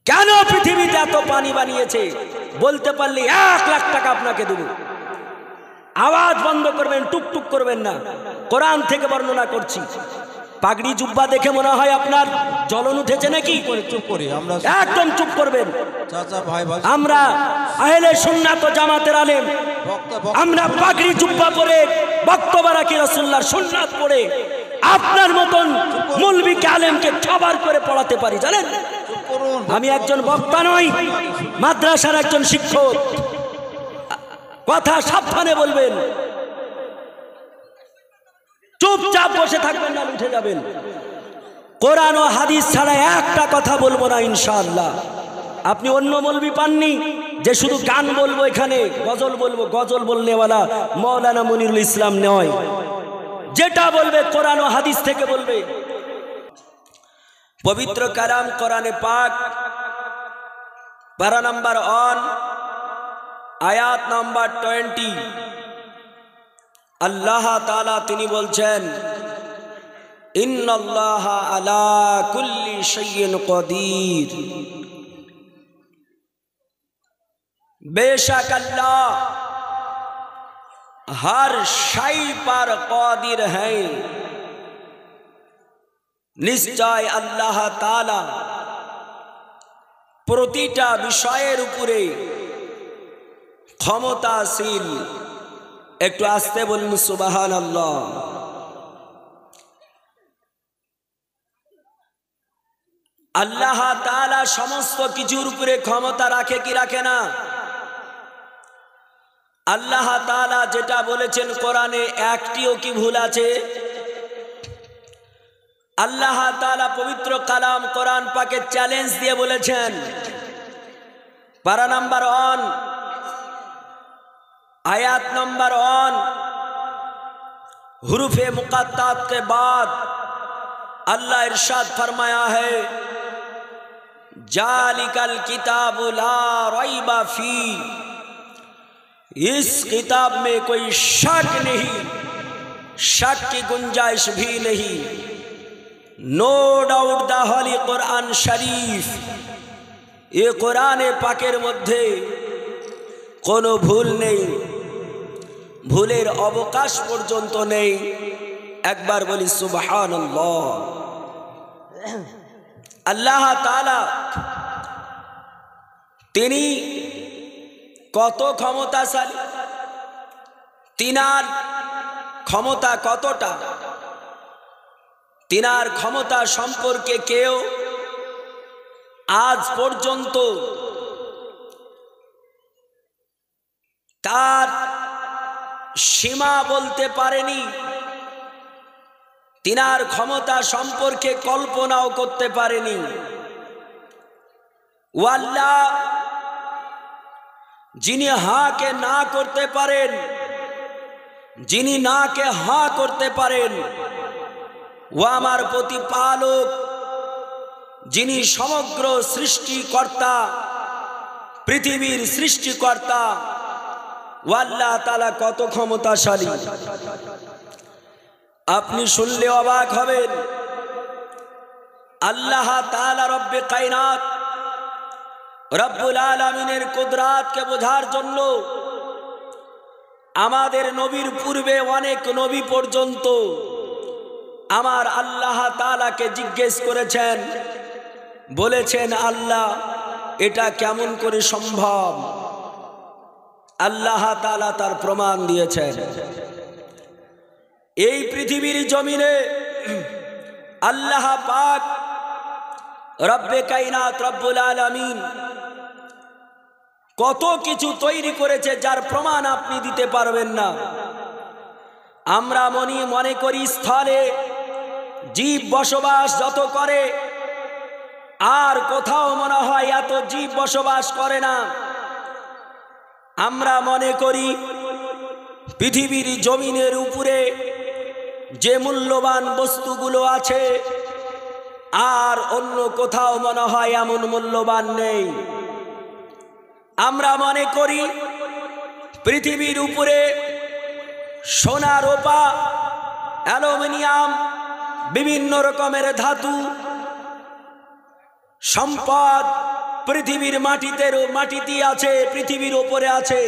কেন পৃথিবীতে এত পানি বানিয়েছে বলতে পারলে 1 লাখ টাকা আপনাকে দেব। আওয়াজ বন্ধ করবেন, টুকটুক করবেন না, কোরআন থেকে বর্ণনা করছি। পাগড়ি জুব্বা দেখে মনে হয় আপনার জ্বলন উঠেছে নাকি? চুপ করে আমরা একদম চুপ করবেন। চাচা ভাই ভাই আমরা আহলে সুন্নাত ও জামাতের আলেম, আমরা পাগড়ি জুব্বা পরে বক্তব্য রাখি, রাসূলুল্লাহর সুন্নাত পড়ে আপনার মতন মৌলবীকে আলেমকে খাবার করে পড়াতে পারি, জানেন? আমি একজন বক্তা নই, মাদ্রাসার একজন শিক্ষক। কথা সাবধানে বলবেন, চুপচাপ বসে থাকবেন না, উঠে যাবেন। কোরআন ও হাদিস ছাড়া একটা কথা বলবো না ইনশাআল্লাহ। আপনি অন্য মৌলবি পাননি যে শুধু গান বলবো, এখানে গজল বলবো। গজল বলনেওয়ালা মৌলানা মনিরুল ইসলাম নয়, যেটা বলবে কোরআন ও হাদিস থেকে বলবে। পবিত্র কালাম কোরআনে পাক পারা নাম্বার 1 আয়াত নাম্বার 20, আল্লাহ তাআলা তিনি বলছেন, ইন্নাল্লাহা আলা কুল্লি শাইইন কাদির। बेशक अल्लाह हर शय पर कादिर है। निश्चय अल्लाह ताला प्रतिटा विषयेर उपरे क्षमताशील। एकटू आस्ते बोलुन सुबहानाल्लाह। अल्लाह ताला समस्त किछुर उपरे क्षमता राखे कि राखे ना? আল্লাহ তাআলা যেটা বলেছেন কোরআনে একটিও কি ভুল আছে? আল্লাহ তাআলা পবিত্র কালাম কোরআন পাকে চ্যালেঞ্জ দিয়ে বলেছেন, পারা নাম্বার 1 आयत नंबर 1 हुरूफे मुक़त्तात के बाद अल्लाह इरशाद फरमाया है, जालिकल किताबु ला रैबा फी। इस किताब में कोई शक नहीं, शक की गुंजाइश भी नहीं। No doubt the holy Quran Sharif, ये कुरान पाकेर मध्य कोनो भूल नहीं, भूलेर अवकाश पर्यन्त नहीं। एक बार बोली सुबहानाल्लाह। अल्लाह ताआला तिनी কত ক্ষমতাশালী, তিনার ক্ষমতা কতটা, তিনার ক্ষমতা সম্পর্কে কেউ আজ পর্যন্ত তার সীমা বলতে পারেনি, তিনার ক্ষমতা সম্পর্কে কল্পনাও করতে পারেনি। ও আল্লাহ যিনি হাঁ কে না করতে পারেন, যিনি না কে হাঁ করতে পারেন, ও আমার প্রতিপালক, যিনি সমগ্র সৃষ্টিকর্তা, পৃথিবীর সৃষ্টিকর্তা। ও আল্লাহ তাআলা কত ক্ষমতাশালী, আপনি শুনলে অবাক হবেন। আল্লাহ তাআলা রব্বে কায়নাত, রব্বুল আলামিনের কুদরাতকে বোঝার জন্য আমাদের নবীর পূর্বে অনেক নবী পর্যন্ত আমার আল্লাহ তাআলাকে জিজ্ঞেস করেছেন, বলেছেন, আল্লাহ এটা কেমন করে সম্ভব? আল্লাহ তাআলা তার প্রমাণ দিয়েছেন। এই পৃথিবীর জমিনে আল্লাহ পাক রব্বে কায়নাত রব্বুল আলামিন কত কিছু তৈরি করেছে যার প্রমাণ আপনি দিতে পারবেন না। আমরা মনে করি স্থলে জীব বসবাস যত করে, আর কোথাও মনে হয় এত জীব বসবাস করে না। আমরা মনে করি পৃথিবীর জমিনের উপরে যে মূল্যবান বস্তুগুলো আছে, আর অন্য কোথাও মনে হয় এমন মূল্যবান নেই। আমরা মনে করি পৃথিবীর উপরে সোনা, রূপা, অ্যালুমিনিয়াম, বিভিন্ন রকমের ধাতু সম্পদ পৃথিবীর মাটিতে আছে, পৃথিবীর উপরে আছে।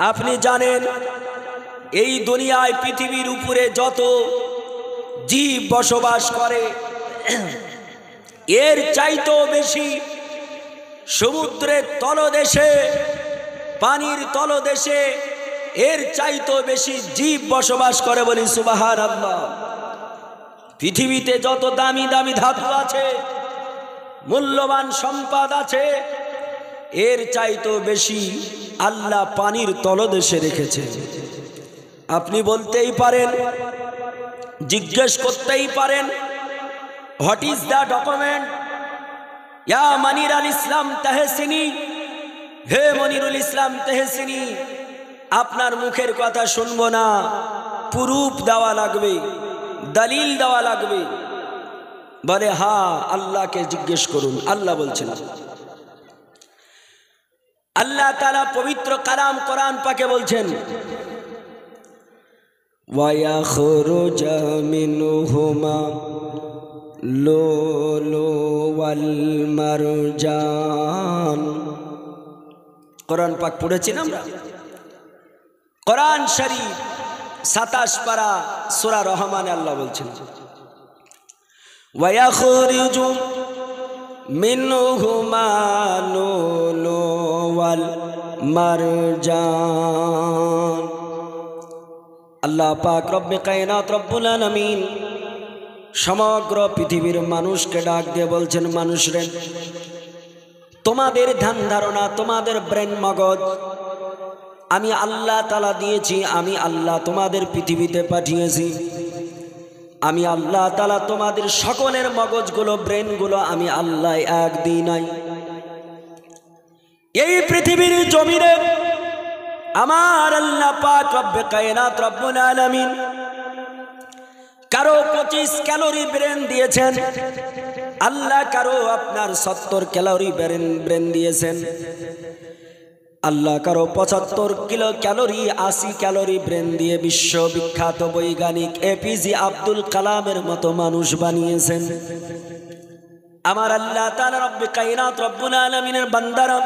আপনি জানেন এই দুনিয়ায় পৃথিবীর উপরে যত জীব বসবাস করে এর চাইতেও বেশি সমুদ্রের তলদেশে, পানির তলদেশে এর চাইতেও বেশি জীব বসবাস করে, বলি সুবহানাল্লাহ। পৃথিবীতে যত দামি দামি ধাতু আছে, মূল্যবান সম্পদ আছে, এর চাইতেও বেশি আল্লাহ পানির তলদেশে রেখেছে। আপনি বলতেই পারেন, জিজ্ঞেস করতেই পারেন, হোয়াট ইজ দ্য ডকুমেন্ট? ইয়া মনিরুল ইসলাম তাহসিনী, হে মনিরুল ইসলাম তাহসিনী, আপনার মুখের কথা শুনবো না, প্রুফ দেওয়া লাগবে, দলিল দেওয়া লাগবে। বলে হ্যাঁ, আল্লাহকে জিজ্ঞেস করুন। আল্লাহ বলছেন, আল্লাহ তাআলা পবিত্র কালাম কোরআন পাকে বলছেন, وَيَخْرُجَ مِنْهُمَا اللُّؤْلُؤُ وَالْمَرْجَانُ। কোরআন পাক পড়েছি না আমরা? কোরআন শরীফ 27 পারা সূরা রহমানে আল্লাহ বলছেন, وَيَخْرُجُ مِنْهُمَا اللُّؤْلُؤُ وَالْمَرْجَانُ। আল্লাহ পাক রব্বে কায়নাত রব্বুল আলামিন সমগ্র পৃথিবীর মানুষকে ডাক দিয়ে বলছেন, মানুষরে, তোমাদের ধ্যান ধারণা, তোমাদের ব্রেন মগজ আমি আল্লাহ তাআলা দিয়েছি। আমি আল্লাহ তোমাদের পৃথিবীতে পাঠিয়েছি। আমি আল্লাহ তাআলা তোমাদের সকলের মগজগুলো, ব্রেনগুলো আমি আল্লাহ এক দিই নাই। এই পৃথিবীর জমিনে আমার আল্লাহ পাক রব্বে কায়নাত রব্বুল আলামিন কারো 25 ক্যালোরি ব্রেন দিয়েছেন আল্লাহ, কারো আপনার 70 ক্যালোরি ব্রেন দিয়েছেন আল্লাহ, কারো 75 কিলো ক্যালোরি 80 ক্যালোরি ব্রেন দিয়ে বিশ্ববিখ্যাত বৈজ্ঞানিক এপিজে আব্দুল কালামের মতো মানুষ বানিয়েছেন। আমার আল্লাহ তাআলা রব্বে কায়নাত রব্বুল আলামিনের বান্দারা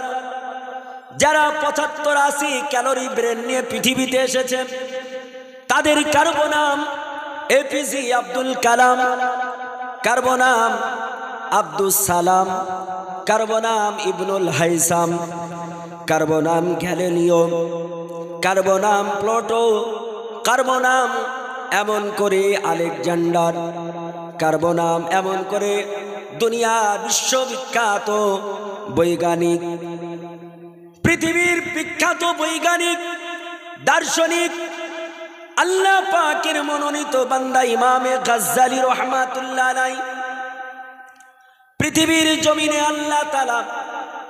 যারা 75-80 ক্যালোরি ব্রেন নিয়ে পৃথিবীতে এসেছে, তাদের কারো নাম এপিজে আব্দুল কালাম, কারো নাম আব্দুল সালাম, কারো নাম ইবনুল হাইসাম, কারো নাম গ্যালিলিও, কারো নাম প্লুটো, কারো নাম এমন করে আলেকজান্ডার, কারো নাম এমন করে দুনিয়া বিশ্ববিখ্যাত বৈজ্ঞানিক, পৃথিবীর বিখ্যাত বৈজ্ঞানিক, দার্শনিক, আল্লাহ পাকের মনোনীত বান্দা ইমামে গাজ্জালী রাহমাতুল্লাহ আলাইহি পৃথিবীর জমিনে আল্লাহ তাআলা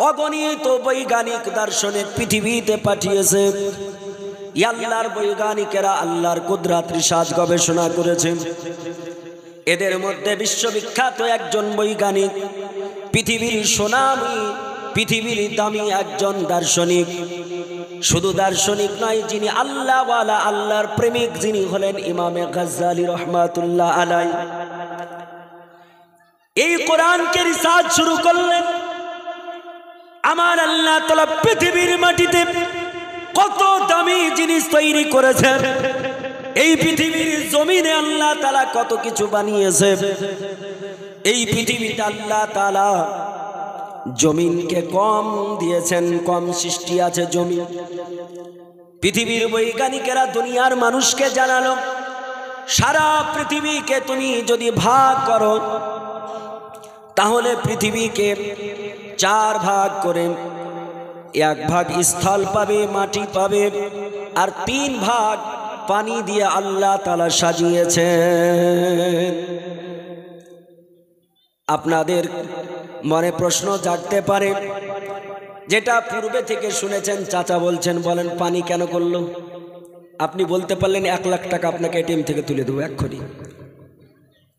অগণিত বৈজ্ঞানিক দার্শনিক পৃথিবীতে পাঠিয়েছে। আল্লাহর বৈজ্ঞানিকেরা আল্লাহর কুদরত রিসার্চ গবেষণা করেছে। এদের মধ্যে বিশ্ববিখ্যাত একজন বৈজ্ঞানিক, পৃথিবীর সুনামী, পৃথিবীর দামি একজন দার্শনিক, শুধু দার্শনিক নয়, যিনি আল্লাহওয়ালা, আল্লাহর প্রেমিক, যিনি হলেন ইমামে গাজ্জালী রাহমাতুল্লাহ আলাইহি। এই কোরআনকে রিসার্চ শুরু করলেন। আমার আল্লাহ তাআলা পৃথিবীর মাটিতে কত দামি জিনিস তৈরি করেছেন, এই পৃথিবীর জমিনে আল্লাহ তাআলা কত কিছু বানিয়েছে। এই পৃথিবীতে আল্লাহ তাআলা জমিনকে কম দিয়েছেন, কম সৃষ্টি আছে জমিন। পৃথিবীর বৈজ্ঞানিকেরা দুনিয়ার মানুষকে জানালো, সারা পৃথিবীকে তুমি যদি ভাগ করো তাহলে পৃথিবীকে 4 ভাগ করে 1 ভাগ স্থল পাবে, মাটি পাবে, আর 3 ভাগ পানি দিয়ে আল্লাহ তাআলা সাজিয়েছেন। আপনাদের মনে প্রশ্ন জাগতে পারে, যেটা পূর্বে থেকে শুনেছেন, চাচা বলছেন, বলেন পানি কেন করলো? আপনি বলতে পারলেন 1 লাখ টাকা আপনাকে এটিএম থেকে তুলে দেবো এক্ষুনি।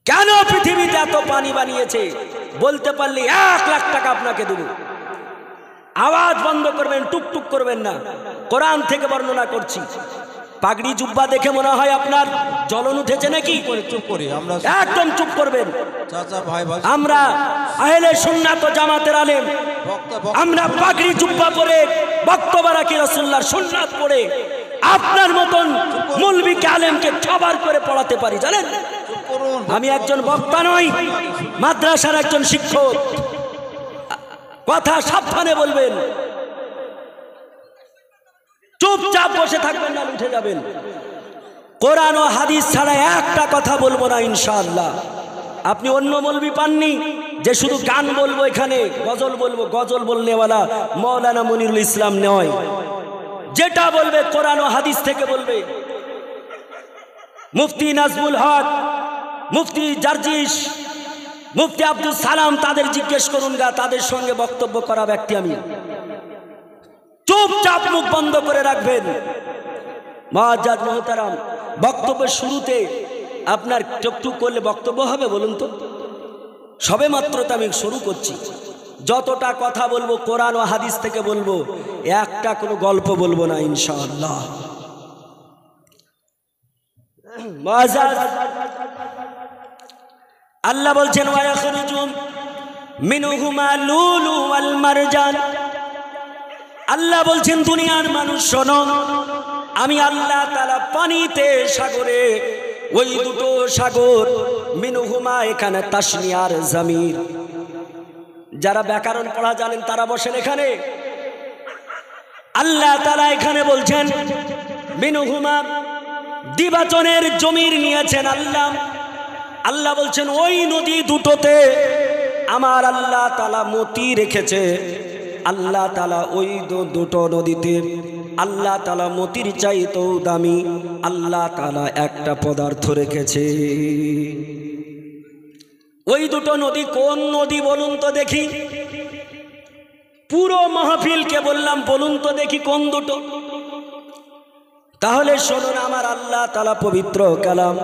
কেন পৃথিবীতে এত পানি বানিয়েছে বলতে পারলে 1 লাখ টাকা আপনাকে দেবো। আওয়াজ বন্ধ করবেন, টুকটুক করবেন না, কোরআন থেকে বর্ণনা করছি। পাগড়ি জুব্বা দেখে মনে হয় আপনার জ্বলন উঠেছে নাকি? চুপ করি আমরা, একদম চুপ করবেন। চাচা ভাই ভাই, আমরা আহলে সুন্নাত ও জামাতের আলেম, আমরা পাগড়ি জুব্বা পরে বক্তব্য রাখি রাসূলুল্লাহর সুন্নাত পড়ে আপনার মতন মৌলবীকে আলেমকে খাবার করে পড়াতে পারি, জানেন? আমি একজন বক্তা নই, মাদ্রাসার একজন শিক্ষক। কথা সাবধানে বলবেন, চুপচাপ বসে থাকবেন না, উঠে যাবেন। কোরআন ও হাদিস ছাড়া একটা কথা বলবো না ইনশাআল্লাহ। আপনি অন্য মৌলবী পাননি যে শুধু গান বলবো, এখানে গজল বলবো। গজল বলনেওয়ালা মৌলানা মনিরুল ইসলাম নয়, যেটা বলবে কোরআন ও হাদিস থেকে বলবে। মুফতি নাজমুল হক, মুফতি জার্জিস, মুফতি আব্দুল সালাম, তাদের জিজ্ঞেস করুন গা, তাদের সঙ্গে বক্তব্য করা ব্যক্তি আমি। চুপচাপ মুখ বন্ধ করে রাখবেন। মুআজ্জাজ মুহতারাম, বক্তব্যের শুরুতে আপনার টুকটুক করলে বক্তব্য হবে বলুন তো? সবে মাত্র তো আমি শুরু করছি। যতটা কথা বলবো কোরআন ও হাদিস থেকে বলবো, একটা কোনো গল্প বলবো না ইনশাআল্লাহ। মুআজ্জাজ, আল্লাহ বলছেন ওয়া ইয়াখরুজু মিনহুমা লুলু ওয়াল মারজান। আল্লাহ বলছেন দুনিয়ার মানুষ শোনো, আমি আল্লাহ তাআলা পানিতে, সাগরে, ওই দুটো সাগর, মিনহুমা এখানে তাসনিয়ার জামির। যারা ব্যাকরণ পড়া জানেন তারা বসেন এখানে। আল্লাহ তাআলা এখানে বলছেন মিনহুমা, দ্বিবচনের জমির নিয়েছেন আল্লাহ। আল্লাহ বলছেন ওই নদী দুটোতে আমার আল্লাহ তাআলা মতি রেখেছে। আল্লাহ তাআলা ওই দুটো নদীতে আল্লাহ তাআলা মতির চাইতেও দামি আল্লাহ তাআলা একটা পদার্থ রেখেছে। ওই দুটো নদী কোন নদী বলুন তো দেখি? পুরো মাহফিলকে বললাম বলুন তো দেখি কোন দুটো? তাহলে শুনুন, আমার আল্লাহ তাআলা পবিত্র কালাম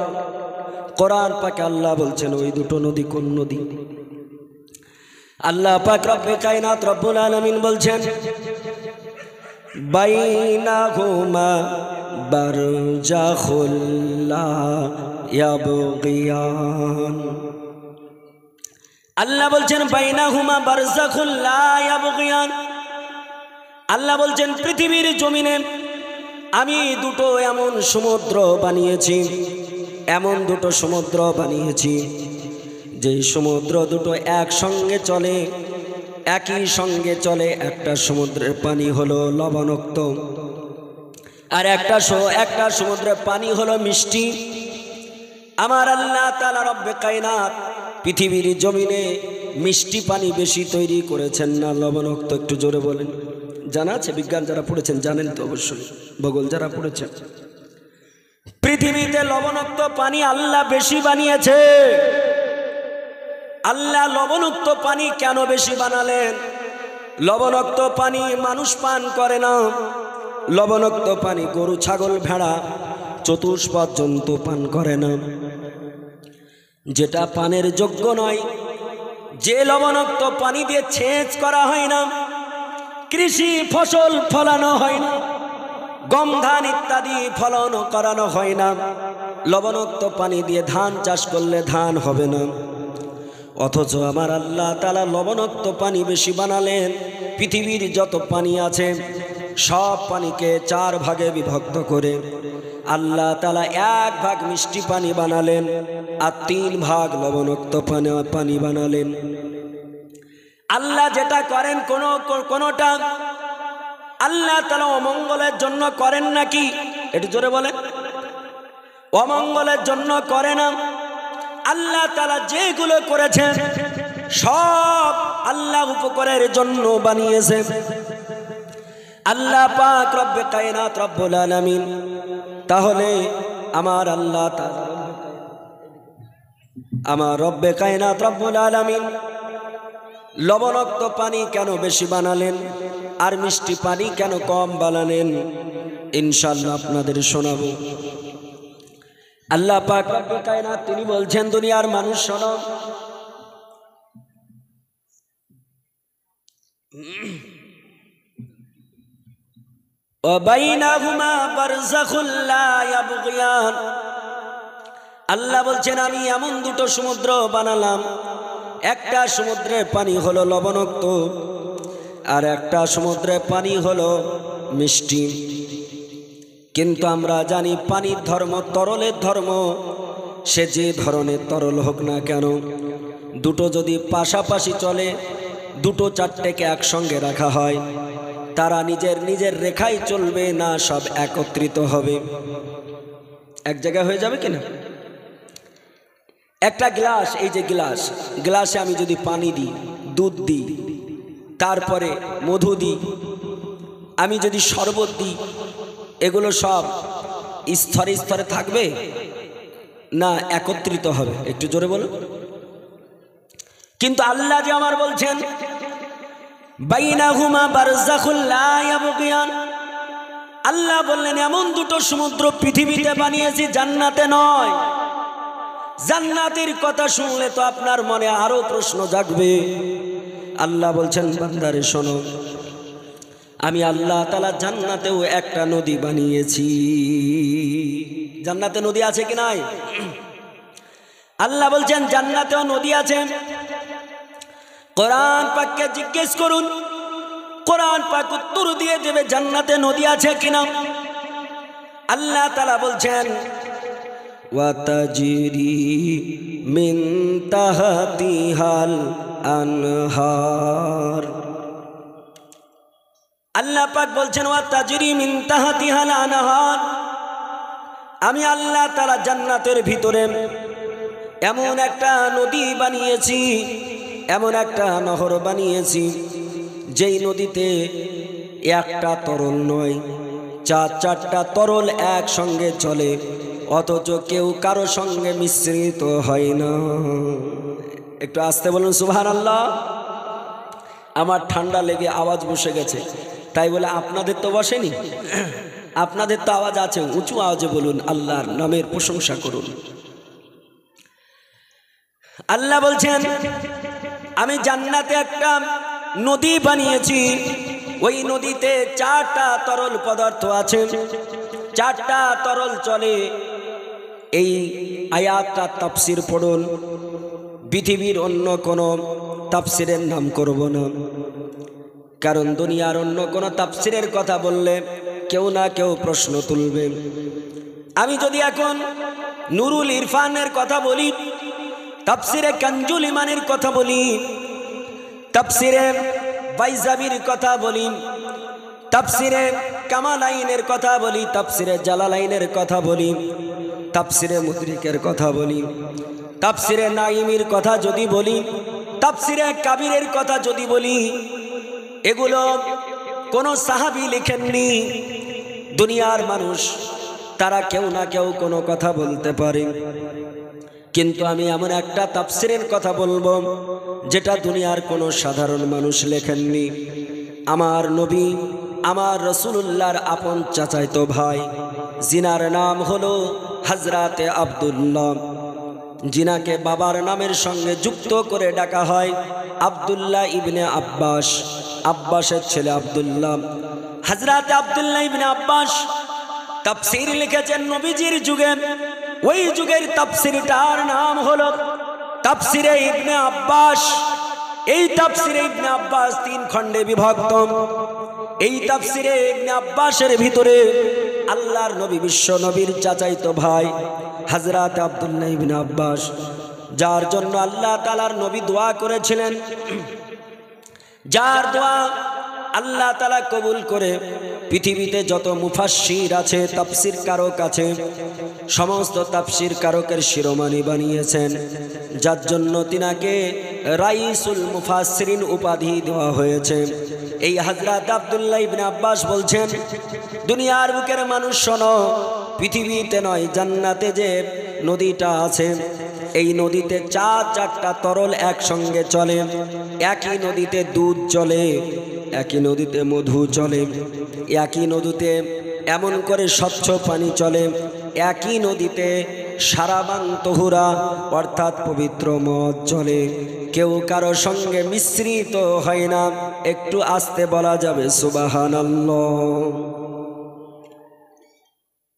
কোরআন পাকে আল্লাহ বলছেন ওই দুটো নদী কোন নদী? আল্লাহ পাক রব্বে কায়নাত রব্বুল আলামিন বলছেন বাইনাহুমা বারজাখুল লা ইয়াবগিয়ান। আল্লাহ বলছেন বাইনাহুমা বারজাখুল লা ইয়াবগিয়ান। আল্লাহ বলছেন পৃথিবীর জমিনে আমি দুটো এমন সমুদ্র বানিয়েছি, এমন দুটো সমুদ্র বানিয়েছি যে সমুদ্র দুটো একসঙ্গে চলে, একই সঙ্গে চলে। একটা সমুদ্রের পানি হলো লবণাক্ত, আর একটা সমুদ্রের পানি হলো মিষ্টি। আমার আল্লাহ তাআলা রব্বে কায়নাত পৃথিবীর জমিনে মিষ্টি পানি বেশি তৈরি করেছেন না লবণাক্ত? একটু জোরে বলেন। জানা আছে? বিজ্ঞান যারা পড়েছেন জানেন তো অবশ্যই, ভূগোল যারা পড়েছেন। পৃথিবীতে লবণাক্ত পানি আল্লাহ বেশি বানিয়েছে। আল্লাহ লবণাক্ত পানি কেন বেশি বানালেন? লবণাক্ত পানি মানুষ পান করে না, লবণাক্ত পানি গরু, ছাগল, ভেড়া, চতুষ্পদ জন্তু পান করে না। যেটা পানের যোগ্য নয়, যে লবণাক্ত পানি দিয়ে সেচ করা হয় না, কৃষি ফসল ফলানো হয় না, গম ধান ইত্যাদি ফলন করানো হয় না, লবণাক্ত পানি দিয়ে ধান চাষ করলে ধান হবে না। অথচ আমার আল্লাহ তাআলা লবণাক্ত পানি বেশি বানালেন। পৃথিবীর যত পানি আছে সব পানিকে 4 ভাগে বিভক্ত করে আল্লাহ তাআলা 1 ভাগ মিষ্টি পানি বানালেন, আর 3 ভাগ লবণাক্ত পানি বানালেন। আল্লাহ যেটা করেন কোনটা আল্লাহ তাআলা অমঙ্গলের জন্য করেন নাকি? একটু জোরে বলেন। অমঙ্গলের জন্য করে না। আল্লাহ তাআলা যেগুলো করেছেন সব আল্লাহ উপকারের জন্য বানিয়েছে। আল্লাহ পাক রব্বে কায়নাত রব্বুল আলামিন। তাহলে আমার আল্লাহ তাআলা, আমার রব্বে কায়নাত রব্বুল আলামিন লবণাক্ত পানি কেন বেশি বানালেন আর মিষ্টি পানি কেন কম বানালেন? ইনশাআল্লাহ আপনাদের শোনাবো। আল্লাহ পাক রব্বে কায়নাত তিনি বলছেন দুনিয়ার মানুষ শোনো, ওয়া বাইনাহুমা বারযাখুল লা ইয়াবগিয়ান। আল্লাহ বলছেন আমি এমন দুটো সমুদ্র বানালাম, একটা সমুদ্রের পানি হলো লবণাক্ত আর একটা সমুদ্রের পানি হলো মিষ্টি। কিন্তু আমরা জানি পানির ধর্ম, তরলের ধর্ম, সে যে ধরনের তরল হোক না কেন, দুটো যদি পাশাপাশি চলে, দুটো চারটেকে একসঙ্গে রাখা হয়, তারা নিজের নিজের রেখায় চলবে না, সব একত্রিত হবে, এক জায়গায় হয়ে যাবে কিনা। একটা গ্লাস, এই যে গ্লাসে আমি যদি পানি দিই, দুধ দিই, তারপরে মধু দিই, আমি যদি শরবত দিই, এগুলো সব স্তরে স্তরে থাকবে না একত্রিত হবে? একটু জোরে বলো। কিন্তু আল্লাহ যে আমার বলছেন বাইনাহুমা বারযাখুল লা ইয়াবগিয়ান, আল্লাহ বললেন এমন দুটো সমুদ্র পৃথিবীতে বানিয়েছি, জান্নাতে নয়। জান্নাতের কথা শুনলে তো আপনার মনে আরো প্রশ্ন জাগবে। আল্লাহ বলছেন বান্দারে শোনো, আমি আল্লাহ তাআলা জান্নাতেও একটা নদী বানিয়েছি। জান্নাতে নদী আছে কি নাই? আল্লাহ বলছেন জান্নাতেও নদী আছে। কোরআন পাককে জিজ্ঞেস করুন, কোরআন পাক উত্তর দিয়ে দেবে জান্নাতে নদী আছে কিনা। আল্লাহ তাআলা বলছেন ওয়া তাজরি মিন তাহতিহাল আনহার। আল্লাহ পাক বলছেন ওয়া তাজরি মিন তাহতিহাল আনহার, আমি আল্লাহ তাআলা জান্নাতের ভিতরে এমন একটা নদী বানিয়েছি, এমন একটা নহর বানিয়েছি, যেই নদীতে একটা তরল নয়, চারটা তরল একসঙ্গে চলে, অথচ কেউ কারো সঙ্গে মিশ্রিত হয় না। একটু আস্তে বলুন সুবহানাল্লাহ। আমার ঠান্ডা লেগে আওয়াজ বসে গেছে, তাই বলে আপনাদের তো বসেনি, আপনাদের তো আওয়াজ আছে, উঁচু আওয়াজে বলুন, আল্লাহর নামের প্রশংসা করুন। আল্লাহ বলছেন আমি জান্নাতে একটা নদী বানিয়েছি, ওই নদীতে চারটা তরল পদার্থ আছে, চারটা তরল চলে। এই আয়াতটা তাফসির পড়ুন, পৃথিবীর অন্য কোনো তাফসিরের নাম করব না, কারণ দুনিয়ার অন্য কোনো তাফসিরের কথা বললে কেউ না কেউ প্রশ্ন তুলবে। আমি যদি এখন নুরুল ইরফানের কথা বলি, তাফসিরে কানজুল ইমানের কথা বলি, তাফসিরে বাইজাবির কথা বলি, তাফসিরে কামালাইনের কথা বলি, তাফসিরে জালালাইনের কথা বলি, তাফসিরে মুদরিকের কথা বলি, তাফসিরে নাইমির কথা যদি বলি, তাফসিরে কাবিরের কথা যদি বলি, এগুলো কোনো সাহাবী লিখেননি, দুনিয়ার মানুষ তারা কেউ না কেউ কোনো কথা বলতে পারে, কিন্তু আমি এমন একটা তাফসিরের কথা বলবো যেটা দুনিয়ার কোনো সাধারণ মানুষ লেখেননি। আমার নবী, আমার রাসূলুল্লাহর আপন চাচাতো ভাই, জিনার নাম হলো হযরতে আব্দুল্লাহ, জিনাকে বাবার নামের সঙ্গে যুক্ত করে ডাকা হয় আব্দুল্লাহ ইবনে আব্বাস, আব্বাসের ছেলে আব্দুল্লাহ। হযরতে আব্দুল্লাহ ইবনে আব্বাস তাফসীর লিখেছেন নবীজির যুগে, ওই যুগের তাফসীরটার নাম হলো তাফসীরে ইবনে আব্বাস। এই তাফসীরে ইবনে আব্বাস 3 খণ্ডে বিভক্ত। এই তাফসীরে ইবনে আব্বাসের ভিতরে আল্লাহর নবী, বিশ্ব নবীর চাচাতো ভাই হযরত আব্দুল্লাহ ইবনে আব্বাস, যার জন্য আল্লাহ তাআলার নবী দোয়া করেছিলেন, যার দোয়া আল্লাহ তাআলা কবুল করে পৃথিবীতে যত মুফাসসির আছে, তাফসীর কারক আছে, সমস্ত তাফসীর কারকের শিরোমণি বানিয়েছেন, যার জন্য তিনাকে রাইসুল মুফাসসিরিন উপাধি দেওয়া হয়েছে। এই হযরত আব্দুল্লাহ ইবনে আব্বাস বলছেন, দুনিয়ার বুকের মানুষ শোনো, পৃথিবীতে নয় জান্নাতে যে নদীটা আছে, এই নদীতে চারটা তরল একসঙ্গে চলে, একই নদীতে দুধ চলে, একই নদীতে মধু চলে, একই নদীতে এমন করে স্বচ্ছ পানি চলে, একই নদীতে সারাবান তহুরা অর্থাৎ পবিত্র মদ চলে, কেউ কারো সঙ্গে মিশ্রিত হয় না। একটু আস্তে বলা যাবে সুবহানাল্লাহ।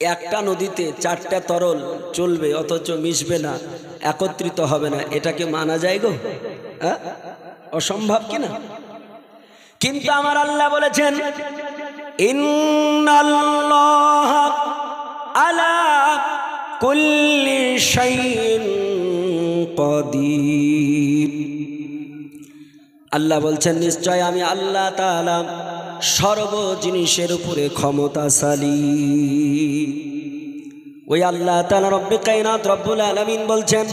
একটা নদীতে চারটা তরল চলবে অথচ মিশবে না, একত্রিত হবে না, এটাকে মানা যায় গো? হ্যাঁ, অসম্ভব কিনা? কিন্তু আমার আল্লাহ বলেছেন ইন্নাল্লাহ আলা কুল্লি শাইইন কাদির। আল্লাহ বলছেন নিশ্চয় আমি আল্লাহ তাআলা সর্ব জিনিসের উপরে ক্ষমতাশালী। ওই আল্লাহ তাআলা রব্বে কায়নাত রব্বুল আলামিন বলছেন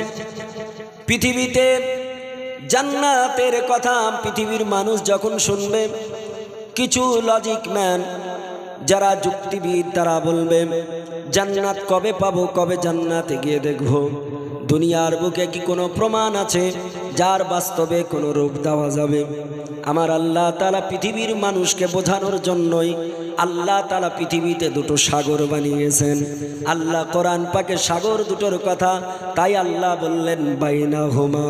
পৃথিবীতে জান্নাতের কথা পৃথিবীর মানুষ যখন শুনবে, কিছু লজিক ম্যান যারা যুক্তিবিদ তারা বলবে জান্নাত কবে পাবো, কবে জান্নাতে গিয়ে দেখবো। দুনিয়ার বুকে কি কোনো প্রমাণ আছে যার বাস্তবে কোনো রূপ দেওয়া যাবে? আমার আল্লাহ তাআলা পৃথিবীর মানুষকে বোঝানোর জন্যই আল্লাহ তাআলা পৃথিবীতে দুটো সাগর বানিয়েছেন। আল্লাহ কোরআন পাকে সাগর দুটোর কথা, তাই আল্লাহ বললেন বাইনাহুমা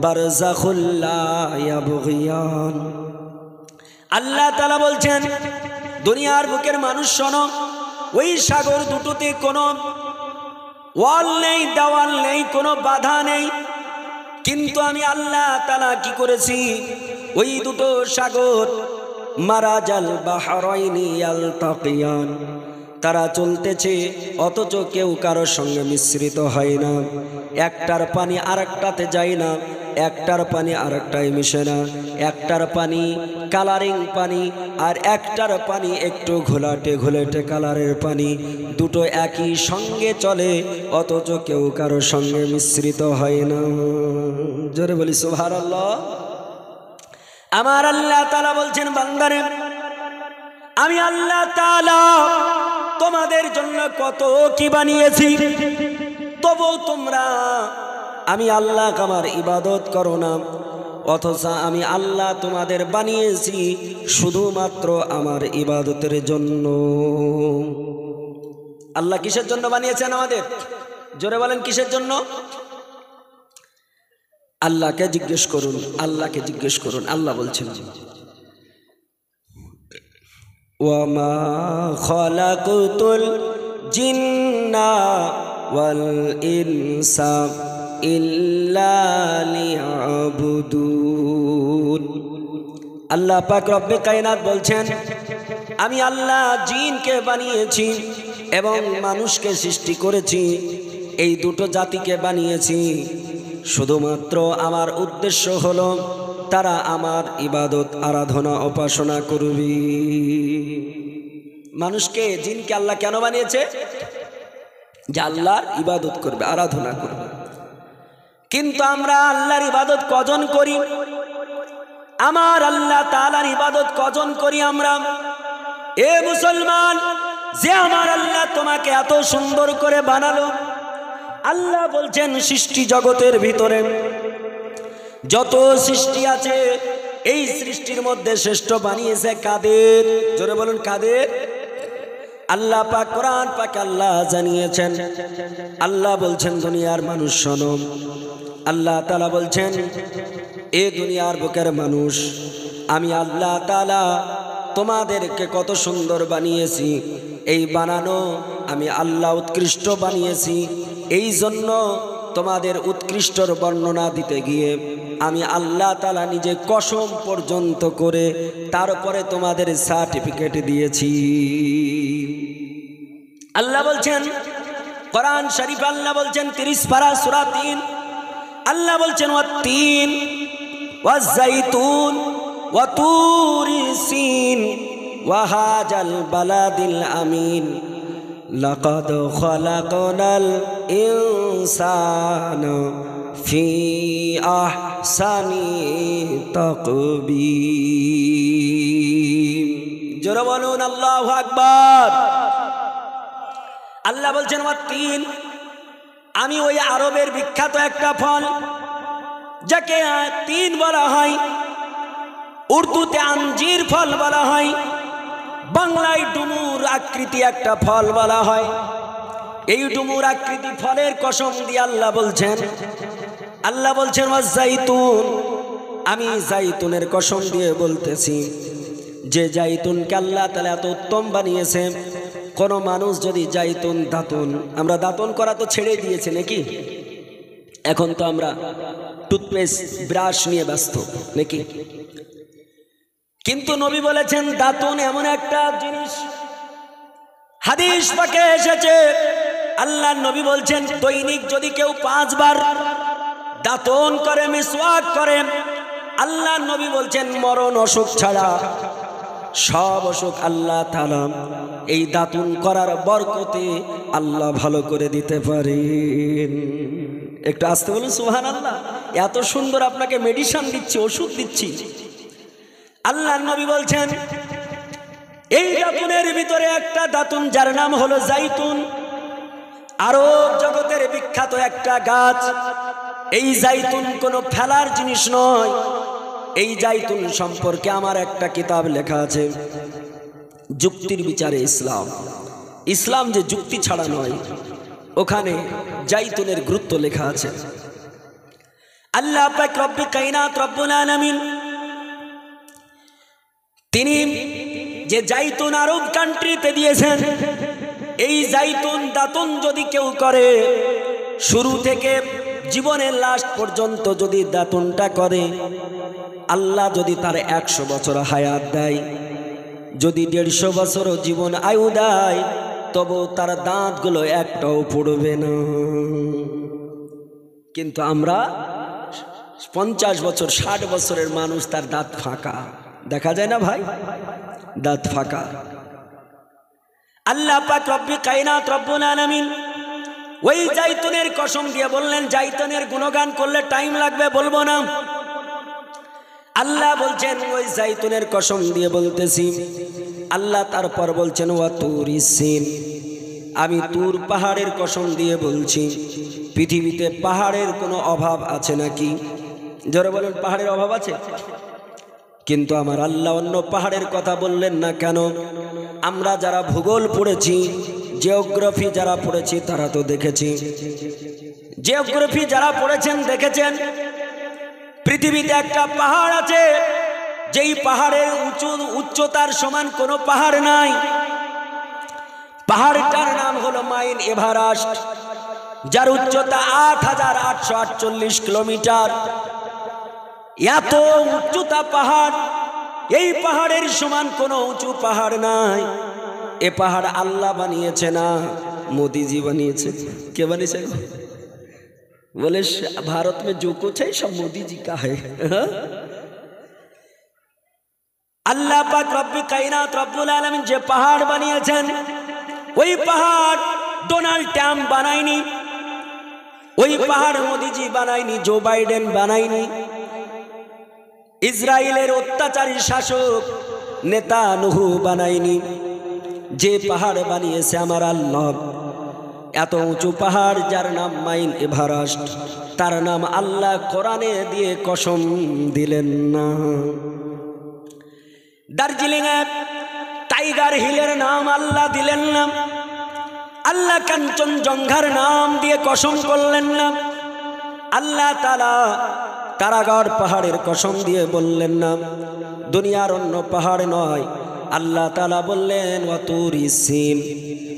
বারযাখুল লা ইয়াবগিয়ান। আল্লাহ তাআলা বলছেন দুনিয়ার বুকের মানুষ শোনো, ওই সাগর দুটোতে কোনো ওয়াল নেই, দেওয়াল নেই, কোনো বাধা নেই, কিন্তু আমি আল্লাহ তাআলা কি করেছি, ওই দুটো সাগর মারাজাল বাহরাইনি ইয়ালতাকিয়ান, তারা চলতেছে অথচ কেউ কারোর সঙ্গে মিশ্রিত হয় না। একটার পানি আরেকটাতে যায় না, একটার পানি আরেকটায় মিশে না। একটার পানি কালারিং পানি আর একটার পানি একটু ঘোলাটে ঘোলাটে কালারের পানি, দুটো একই সঙ্গে চলে অথচ কেউ কারোর সঙ্গে মিশ্রিত হয় না। জোরে বলি সুবহানাল্লাহ। আমার আল্লাহ তাআলা বলছেন বান্দারে আমি আল্লাহ তাআলা তোমাদের জন্য কত কি বানিয়েছি, তবু তোমরা আমি আল্লাহ আমার ইবাদত করো না, অথচ আমি আল্লাহ তোমাদের বানিয়েছি শুধুমাত্র আমার ইবাদতের জন্য। আল্লাহ কিসের জন্য বানিয়েছেন আমাদের? জোরে বলেন কিসের জন্য? আল্লাহকে জিজ্ঞেস করুন, আল্লাহকে জিজ্ঞেস করুন। আল্লাহ বলছেন ওয়ামা খালাকুতুল জিন্না ওয়াল ইনসা ইল্লা লিয়াবুদুন। আল্লাহ পাক রব্বে কায়নাত বলছেন আমি আল্লাহ জিনকে বানিয়েছি এবং মানুষকে সৃষ্টি করেছি, এই দুটো জাতিকে বানিয়েছি শুধুমাত্র আমার উদ্দেশ্য হলো তারা আমার ইবাদত আরাধনা উপাসনা করবে। মানুষকে জিনকে আল্লাহ কেন বানিয়েছে? যে আল্লাহর ইবাদত করবে, আরাধনা করবে। কিন্তু আমরা আল্লাহর ইবাদত কজন করি? আমার আল্লাহ তাআলার ইবাদত কজন করি আমরা? এ মুসলমান, যে আমার আল্লাহ তোমাকে এত সুন্দর করে বানালো, আল্লাহ বলছেন সৃষ্টি জগতের ভিতরে যত সৃষ্টি আছে এই সৃষ্টির মধ্যে শ্রেষ্ঠ বানিয়েছে কাদের? জোরে বলুন কাদের? আল্লাহ পাক কোরআন পাক আল্লাহ জানিয়েছেন। আল্লাহ বলছেন দুনিয়ার মানুষ শোনো, আল্লাহ তাআলা বলছেন এ দুনিয়ার বুকের মানুষ আমি আল্লাহ তাআলা তোমাদেরকে কত সুন্দর বানিয়েছি, এই বানানো আমি আল্লাহ উৎকৃষ্ট বানিয়েছি। এই জন্য তোমাদের উৎকৃষ্টর বর্ণনা দিতে গিয়ে আমি আল্লাহ তাআলা নিজে কসম পর্যন্ত করে তারপরে তোমাদের সার্টিফিকেট দিয়েছি। আল্লাহ বলছেন কোরআন শরীফ, আল্লাহ বলছেন 30 পারা সূরা 3, আল্লাহ বলছেন ওয়াত-তিন ওয়াজ-জাইতুন ওয়া তুরি সিন ওয়া হাজাল বালাদিল আমিন লাকাদ খালাকনাল ইনসানা ফি আহসানি তাকবীর। জোরে বলুন আল্লাহু আকবার। আল্লাহ বলছেন ওয়াত-তিন, আমি ওই আরবের বিখ্যাত একটা ফল যাকে তিন বলা হয়, উর্দুতে আঞ্জির ফল বলা হয়, বাংলায় ডুমুর আকৃতি একটা ফল বলা হয়। এই ডুমুর আকৃতি ফলের কসম দিয়ে আল্লাহ বলছেন ওয়াজ-জাইতুন, আমি জাইতুনের কসম দিয়ে বলতেছি যে জাইতুনকে আল্লাহ তাআলা এত উত্তম বানিয়েছে, কোনো মানুষ যদি জাইতুন দাঁতন, আমরা দাঁতন করা তো ছেড়ে দিয়েছে নাকি, এখন তো আমরা টুথপেস্ট ব্রাশ নিয়ে ব্যস্ত নাকি, কিন্তু নবী বলেছেন দাঁতন এমন একটা জিনিস, হাদিস পাকে এসেছে আল্লাহর নবী বলছেন দৈনিক যদি কেউ 5 বার দাঁতন করে, মিসওয়াক করে, আল্লাহর নবী বলছেন মরণ অসুখ ছাড়া সব অসুখ আল্লাহ তাআলা এই দাঁতন করার বরকতে আল্লাহ ভালো করে দিতে পারেন। একটু আসতে বলুন সুবহানাল্লাহ। এত সুন্দর আপনাকে মেডিসিন দিচ্ছি, ওষুধ দিচ্ছি। আল্লাহর নবী বলছেন এই দাঁতনের ভিতরে একটা দাঁতন যার নাম হলো জাইতুন, আরব জগতের বিখ্যাত একটা গাছ। এই জাইতুন কোনো ফেলার জিনিস নয়। এই জাইতুন সম্পর্কে আমার একটা কিতাব লেখা আছে, যুক্তির বিচারে ইসলাম। ইসলাম যে যুক্তি ছাড়া নয়, ওখানে জাইতুনের গুরুত্ব লেখা আছে। আল্লাহ পাক রব্বুল কায়নাত রব্বুল আলামিন তিনি যে জাইতুন আরব কান্ট্রিতে দিয়েছেন, এই জাইতুন দাঁতন যদি কেউ করে, শুরু থেকে জীবনের লাস্ট পর্যন্ত যদি দাঁতনটা করে, আল্লাহ যদি তার 100 বছর হায়াত দেয়, যদি 150 বছর জীবন আয়ু দেয়, তবু তার দাঁতগুলো একটাও পড়বে না। কিন্তু আমরা 50 বছর 60 বছরের মানুষ, তার দাঁত ফাঁকা, দেখা যায় না ভাই, দাঁত ফাঁকা। আল্লাহ পাক রব্বুল কায়নাত রব্বুল আলামিন ওই জাইতুনের কসম দিয়ে বললেন, জাইতুনের গুণগান করলে টাইম লাগবে, বলবো না। আল্লাহ বলছেন ওই জাইতুনের কসম দিয়ে বলতেছি। আল্লাহ তারপর বলছেন ওয়া তুরি সিন, আমি তুর পাহাড়ের কসম দিয়ে বলছি। পৃথিবীতে পাহাড়ের কোনো অভাব আছে নাকি? জোরে বলেন, পাহাড়ের অভাব আছে? কিন্তু আমার আল্লাহ অন্য পাহাড়ের কথা বললেন না কেন? আমরা যারা ভূগোল পড়েছি, জিওগ্রাফি যারা পড়েছি, তারা তো দেখেছি, জিওগ্রাফি যারা পড়েছেন দেখেছেন পৃথিবীতে একটা পাহাড় আছে, যেই পাহাড়ের উচ্চতার সমান কোনো পাহাড় নাই। পাহাড়টার নাম হলো মাউন্ট এভারেস্ট, যার উচ্চতা 8848 কিলোমিটার। এত উচ্চতা পাহাড়, এই পাহাড়ের সমান কোনো উঁচু পাহাড় নাই। এ পাহাড় আল্লাহ বানিয়েছে না, মোদীজি বানিয়েছে। কে বানিয়েছে? बोले भारत में जो कुछ है सब मोदी जी का है। আল্লাহ পাক রব্বুল কায়নাত রব্বুল আলামিন যে পাহাড় বানিয়েছেন, ওই পাহাড় ডোনাল্ড ট্রাম্প বানায়নি, ওই পাহাড় মোদিজি বানায়নি, জো বাইডেন বানায়নি, ইসরায়েলের অত্যাচারী শাসক নেতানিয়াহু বানায়নি। যে পাহাড় বানিয়েছে আমার আল্লাহ, এত উঁচু পাহাড় যার নাম মাউন্ট এভারেস্ট, তার নাম আল্লাহ কোরআনে দিয়ে কসম দিলেন না। দার্জিলিং এ টাইগার হিলের নাম আল্লাহ দিলেন না, আল্লাহ কাঞ্চনজঙ্ঘার নাম দিয়ে কসম করলেন না, আল্লাহ তাআলা তারাগড় পাহাড়ের কসম দিয়ে বললেন না, দুনিয়ার অন্য পাহাড় নয়। আল্লাহ তাআলা বললেন ওয়া তুরি সিন,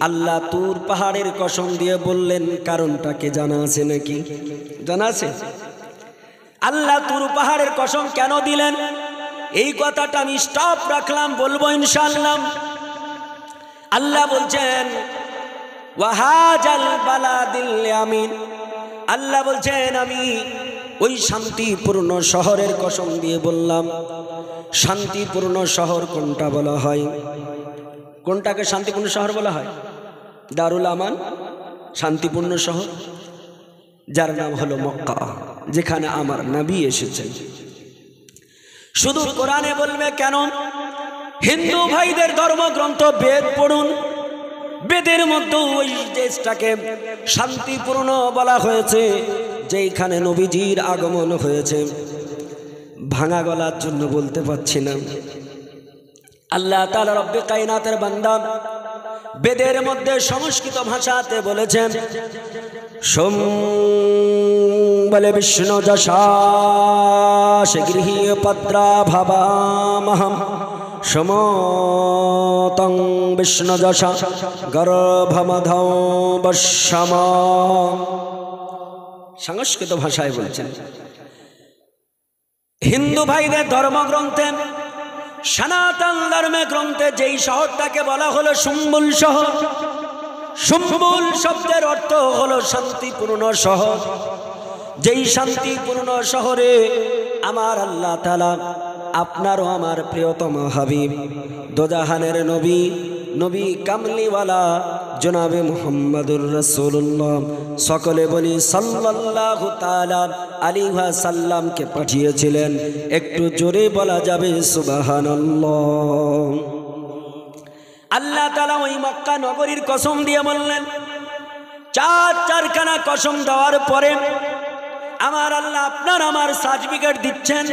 আল্লাহ তুর পাহাড়ের কসম দিয়ে বললেন। কারণটাকে জানা আছে নাকি? জানা আছে? আল্লাহ তুর পাহাড়ের কসম কেন দিলেন? এই কথাটা আমি স্টপ রাখলাম, বলবো ইনশাআল্লাহ। আল্লাহ বলছেন ওয়া হাজাল বালাদিল আমিন, আল্লাহ বলছেন আমি ওই শান্তিপূর্ণ শহরের কসম দিয়ে বললাম। শান্তিপূর্ণ শহর কোনটা বলা হয়? কোনটাকে শান্তিপূর্ণ শহর বলা হয়? দারুল আমান শান্তিপূর্ণ শহর, যার নাম হলো মক্কা, যেখানে আমার নবী এসেছেন। শুধু কোরআনে বলবে কেন? হিন্দু ভাইদের ধর্মগ্রন্থ বেদ পড়ুন, বেদের মধ্যে ওই দেশটাকে শান্তিপূর্ণ বলা হয়েছে, যেখানে নবীজির আগমন হয়েছে। ভাঙা গলার জন্য বলতে পারছি না। আল্লাহ তাআলা রব্বে কায়নাতের বান্দা বেদের মধ্যে সংস্কৃত ভাষাতে বলেছেন, সোম বলে বিষ্ণু যশা গৃহীয় পত্রা ভাবামহম সমতং বিষ্ণুযশা গর্ভমধৌ বশ্যম। সংস্কৃত ভাষায় বলছেন। হিন্দু ভাইদের ধর্মগ্রন্থে, সনাতন ধর্মে গ্রন্থে যেই শহরটাকে বলা হলো শুম্বুল শহর, শুম্বুল শব্দের অর্থ হলো শান্তিপূর্ণ শহর। যেই শান্তিপূর্ণ শহরে আমার আল্লাহ তাআলা আপনারও আমার প্রিয়তম হাবিব দোজাহানের নবী, নবী কামলিওয়ালা জনাবে মুহাম্মদুর রাসূলুল্লাহ, সকলে বলি সাল্লাল্লাহু তাআলা আলাইহি ওয়াসাল্লামকে পাঠিয়েছিলেন। একটু জোরে বলা যাবে সুবহানাল্লাহ। আল্লাহ তাআলা ওই মক্কা নগরীর কসম দিয়ে বললেন, চারখানা কসম দেওয়ার পরে আমার আল্লাহ আপনার আমার সার্টিফিকেট দিচ্ছেন।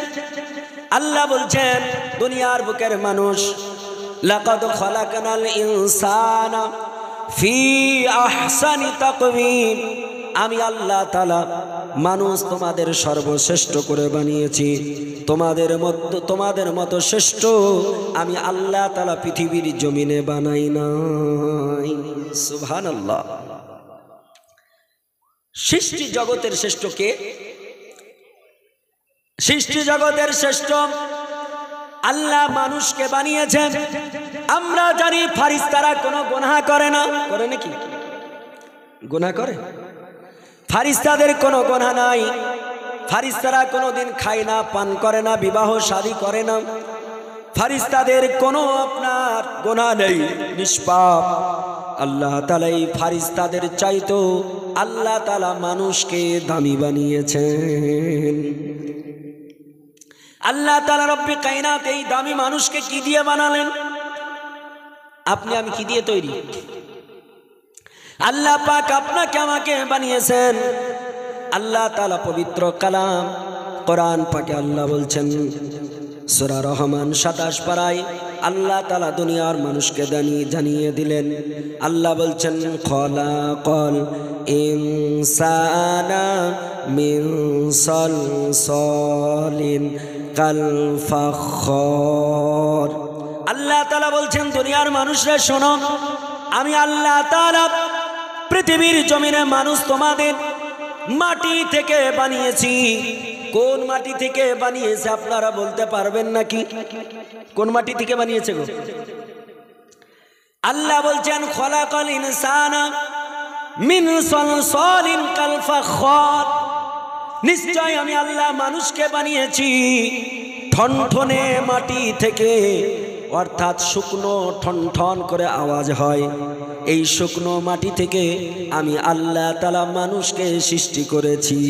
আল্লাহ বলছেন, দুনিয়ার বুকের মানুষ, লাকাদ খালাকনাল ইনসানা ফি আহসানি তাকওয়িম, আমি আল্লাহ তাআলা মানুষ তোমাদের সর্বশ্রেষ্ঠ করে বানিয়েছি। তোমাদের মতো শ্রেষ্ঠ আমি আল্লাহ তাআলা পৃথিবীর জমিনে বানাই নাই। সুবহানাল্লাহ। সৃষ্টি জগতের শ্রেষ্ঠ কে? সৃষ্টি জগতের শ্রেষ্ঠ আল্লাহ মানুষকে বানিয়েছেন। আমরা জানি ফারিস্তারা কোনো গুনাহ করে না, করে নাকি? গুনাহ করে? ফারিস্তাদের কোনো গুনাহ নাই। ফারিস্তারা কোনোদিন খায় না, পান করে না, বিবাহ শাদী করে না। ফারিস্তাদের কোনো আপনার গুনাহ নেই, নিষ্পাপ। আল্লাহ তাআলা এই ফারিস্তাদের চাইতো আল্লাহ তাআলা মানুষকে দামি বানিয়েছেন। আল্লাহ তাআলা রব্বে কায়নাত এই দামি মানুষকে কি দিয়ে বানালেন? আপনি আমি কি দিয়ে তৈরি? আল্লাহ পাক আপনাকে আমাকে বানিয়েছেন। আল্লাহ তাআলা পবিত্র কালাম কোরআন পাকে আল্লাহ বলছেন, সূরা রহমান 27 পারায় আল্লাহ তাআলা দুনিয়ার মানুষকে জানিয়ে দিলেন। আল্লাহ বলছেন, খলাকাল ইনসানা মিন সালসালিন কাল ফাখর। আল্লাহ তাআলা বলছেন, দুনিয়ার মানুষরা শোনো, আমি আল্লাহ তাআলা পৃথিবীর জমিনে মানুষ তোমাদের মাটি থেকে বানিয়েছি। কোন মাটি থেকে বানিয়েছে আপনারা বলতে পারবেন নাকি? কোন মাটি থেকে বানিয়েছে গো? আল্লাহ বলছেন, খলাকাল ইনসানা মিন সালসালিন কাল ফাখর, নিশ্চয় আমি আল্লাহ মানুষকে বানিয়েছি ঠনঠনে মাটি থেকে, অর্থাৎ শুকনো ঠনঠন করে আওয়াজ হয়। এই শুকনো মাটি থেকে আমি আল্লাহ তাআলা মানুষকে সৃষ্টি করেছি।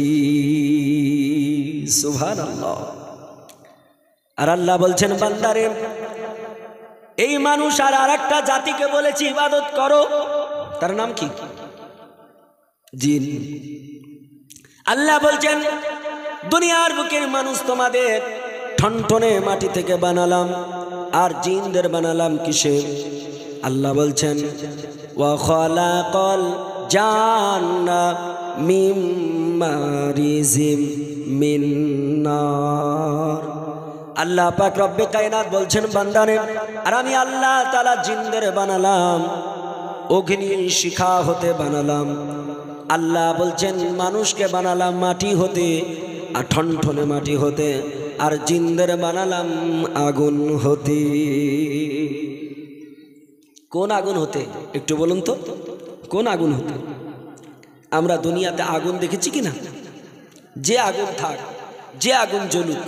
সুবহানাল্লাহ। আর আল্লাহ বলছেন, বান্দারে, এই মানুষ আর আরেকটা জাতিকে বলেছি ইবাদত করো, তার নাম কি? জিন। আল্লাহ বলছেন, দুনিয়ার বুকের মানুষ তোমাদের ঠনঠনে মাটি থেকে বানালাম, আর জিনদের বানালাম কিসে? আল্লাহ বলছেন, ওয়া খালাকাল জান্না মিন মারিজিম মিন নার। আল্লাহ পাক রব্বে কায়নাত বলছেন, বান্দারে, আর আমি আল্লাহ তাআলা জিনদের বানালাম অগ্নি শিখা হতে বানালাম। আল্লাহ বলছেন, মানুষকে বানালাম মাটি হতে, আর ঠনঠনে মাটি হতে, আর জিনদের বানালাম আগুন হতে। কোন আগুন হতে একটু বলুন তো, কোন আগুন হতে? আমরা দুনিয়াতে আগুন দেখেছি কিনা? যে আগুন থাক, যে আগুন জ্বলুক,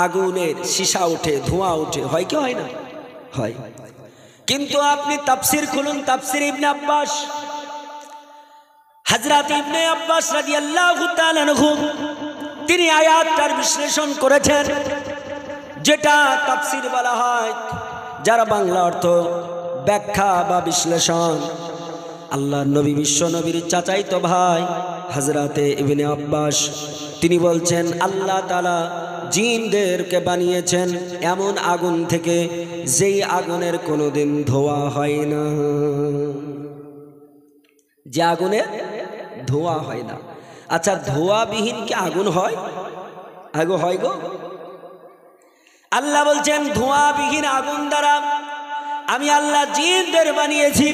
আগুনের শিশা ওঠে, ধোঁয়া ওঠে, হয় কি হয় না? হয়। কিন্তু আপনি তাফসীর খুলুন, তাফসীর ইবনে আব্বাস, হযরত ইবনে আব্বাস রাদিয়াল্লাহু তাআলা আনহু তিনি আয়াতটার বিশ্লেষণ করেছেন, যেটা তাফসীর বলা হয়, যার বাংলা অর্থ ব্যাখ্যা বা বিশ্লেষণ। আল্লাহর নবী, বিশ্ব নবীর চাচাইতো ভাই হযরতে ইবনে আব্বাস, তিনি বলছেন, আল্লাহ তাআলা জিনদেরকে বানিয়েছেন এমন আগুন থেকে যেই আগুনের কোনোদিন ধোঁয়া হয় না, যে আগুনে ধোঁয়া হয় না। আচ্ছা, ধোঁয়াবিহীন কি আগুন হয়? আগো হয় গো? আল্লাহ বলছেন ধোঁয়াবিহীন আগুন দ্বারা আমি আল্লাহ জিনদের বানিয়েছি।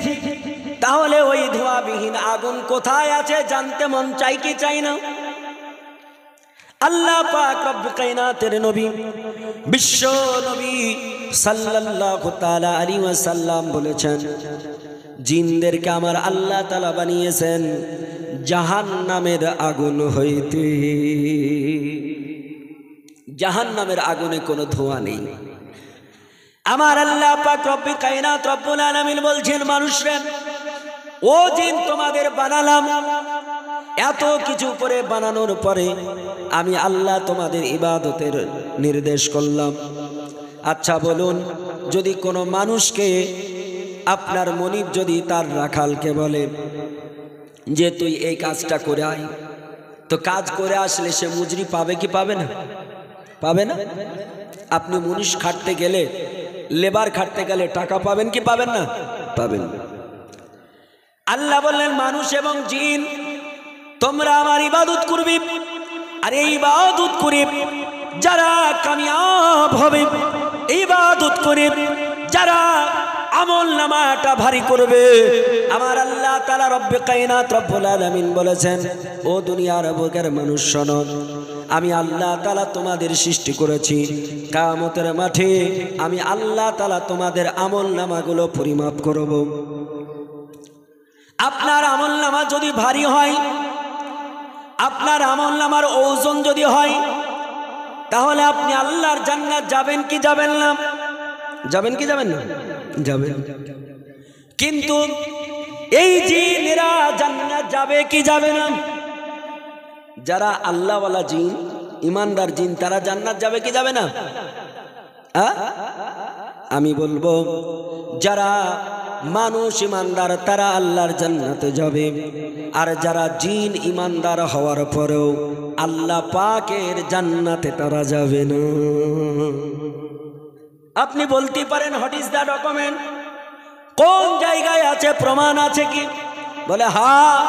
তাহলে ওই ধোঁয়াবিহীন আগুন কোথায় আছে জানতে মন চাই কি চাই না? আল্লাহ পাক রব্বুল কায়নাতের নবী বিশ্ব নবী সাল্লাল্লাহু তাআলা আলাইহি ওয়াসাল্লাম বলেছেন, জিনদেরকে আমার আল্লাহ তাআলা বানিয়েছেন জাহান্নামের আগুন হইতে। জাহান্নামের আগুনে কোনো ধোঁয়া নেই। আমার আল্লাহ পাক রব্বুল কায়নাত রব্বুল আলামিন বলছেন, মানুষরা ও জিন তোমাদের বানালাম, এত কিছু করে বানানোর পরে আমি আল্লাহ তোমাদের ইবাদতের নির্দেশ করলাম। আচ্ছা বলুন, যদি কোনো মানুষকে আপনার মনিব যদি তার রাখালকে বলে যে তুই এই কাজটা করে আয়, তো কাজ করে আসলে সে মজুরি পাবে কি পাবে না? পাবে না? আপনি মুনিশ খাটতে গেলে, লেবার খাটতে গেলে টাকা পাবেন কি পাবেন না? পাবেন। আল্লাহ বললেন মানুষ এবং জিন তোমরা আমার ইবাদত করবে, আর এই ইবাদত করে যারা কামিয়াব হবে, ইবাদত করে যারা আমল নামাটা ভারী করবে, আমার আল্লাহ তাআলা রব্বুল কায়নাত রব্বুল আলামিন বলেছেন, ও দুনিয়ার বুকের মানুষ শোনো, আমি আল্লাহ তাআলা তোমাদের সৃষ্টি করেছি, কিয়ামতের মাঠে আমি আল্লাহ তাআলা তোমাদের আমল নামাগুলো পরিমাপ করব। আপনার আমল নামা যদি ভারী হয়, আপনার আমল নামার ওজন যদি হয়, তাহলে আপনি আল্লাহর জান্নাত যাবেন কি যাবেন না? যাবেন কি যাবেন না? যাবেন। কিন্তু এই জিনেরা জান্নাত যাবে কি যাবে না? যারা আল্লাহওয়ালা জিন, ইমানদার জিন, তারা জান্নাত যাবে কি যাবে না? আমি বলবো যারা মানুষ ইমানদার তারা আল্লাহর জান্নাতে যাবে, আর যারা জিন ইমানদার হওয়ার পরেও আল্লাহ পাকের জান্নাতে তারা যাবে না। আপনি বলতে পারেন হোয়াট ইজ দ্য ডকুমেন্ট, কোন জায়গায় আছে, প্রমাণ আছে কি? বলে হ্যাঁ,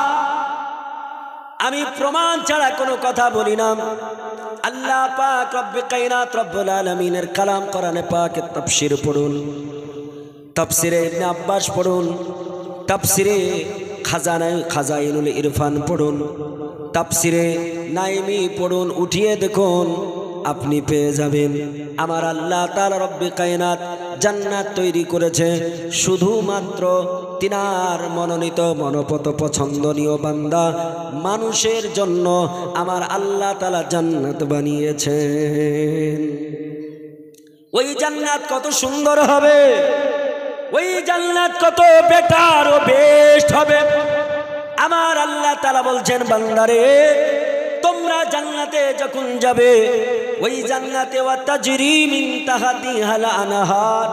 আমি প্রমাণ ছাড়া কোনো কথা বলি না। আল্লাহ পাক রব্বুল কায়নাত রব্বুল আলামিনের কালাম কোরআনে পাকের তাফসীর পড়ুন, তাফসীরে ইবনে আব্বাস পড়ুন, তাফসীরে খাজাইনুল ইরফান পড়ুন, তাফসীরে নাইমি পড়ুন, উঠিয়ে দেখুন, আপনি পেয়ে যাবেন আমার আল্লাহ তাআলা রব্বুল কায়নাত জান্নাত তৈরি করেছে শুধুমাত্র তিনার মনোনীত মনোপত পছন্দনীয় বান্দা মানুষের জন্য। আমার আল্লাহ তাআলা জান্নাত বানিয়েছেন। ওই জান্নাত কত সুন্দর হবে, ওই জান্নাত কত বেটার ও বেস্ট হবে। আমার আল্লাহ তাআলা বলছেন, বান্দারে তোমরা জান্নাতে যখন যাবে, ওই জান্নাতে ওয়া তাজরি মিন তাহতিহাল আনহার,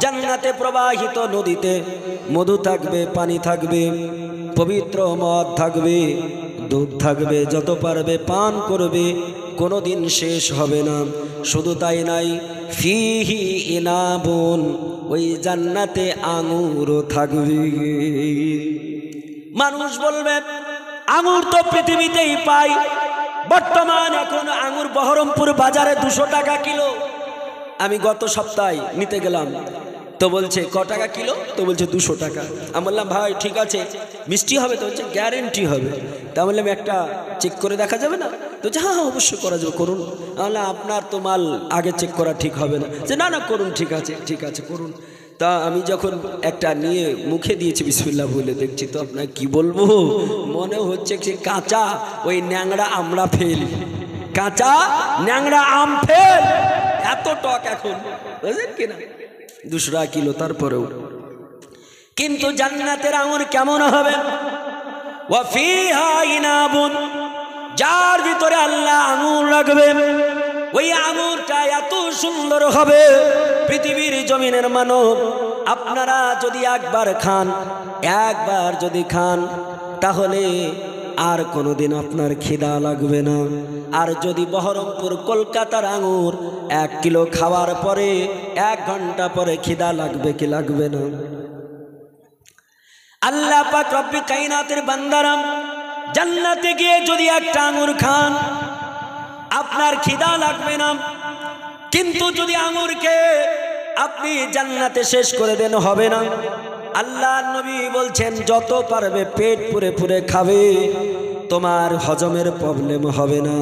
জান্নাতে প্রবাহিত নদীতে মধু থাকবে, পানি থাকবে, পবিত্র মদ থাকবে, দুধ থাকবে, যত পারবে পান করবে, কোনোদিন শেষ হবে না। শুধু তাই নাই, ফিহি ইনাবুন, ওই জান্নাতে আঙুরও থাকবে। মানুষ বলবে আঙুর তো পৃথিবীতেই পাই, বর্তমান এখন আঙুর বহরমপুর বাজারে 200 টাকা কিলো। আমি গত সপ্তাহে নিতে গেলাম, তো বলছে ক টাকা কিলো? তো বলছে 200 টাকা। আমি বললাম ভাই ঠিক আছে, মিষ্টি হবে? তো বলছে গ্যারেন্টি হবে। তা বললাম একটা চেক করে দেখা যাবে না? তো বলছে হ্যাঁ অবশ্যই করা যাবে, করুন। বললাম আপনার তো মাল আগে চেক করা ঠিক হবে না। যে না না করুন, ঠিক আছে ঠিক আছে করুন। তা আমি যখন একটা নিয়ে মুখে দিয়েছি বিসমিল্লাহ বলে, দেখছি তো আপনার কি বলবো, মনে হচ্ছে সে কাঁচা ওই ন্যাংরা আমরা ফেল, কাঁচা ন্যাংরা আম ফেল, এত টক এখন, বুঝলেন কিনা? 200 টাকা কিলো। তারপরেও কিন্তু জান্নাতের আঙুর কেমন হবে? ওয়া ফিহা ইনাবুন, যার ভিতরে আল্লাহ আঙুর রাখবে, ওই আঙুরটা এত সুন্দর হবে, পৃথিবীর জমিনের মানব আপনারা যদি একবার খান, একবার যদি খান, তাহলে আর কোনোদিন আপনার খিদা লাগবে না। আর যদি বহরমপুর কলকাতার আঙুর 1 কিলো খাওয়ার পরে 1 ঘন্টা পরে খিদা লাগবে কি লাগবে না? আল্লাহ পাক রব্বুল কায়নাতের বান্দারাম জান্নাতে গিয়ে যদি একটা আঙুর খান, আপনার খিদা লাগবে না। কিন্তু যদি আঙুরকে আপনি জান্নাতে শেষ করে দেন হবে না। আল্লাহ নবী বলছেন যত পারবে পেট পুরে পুরে খাবে, তোমার হজমের প্রবলেম হবে না,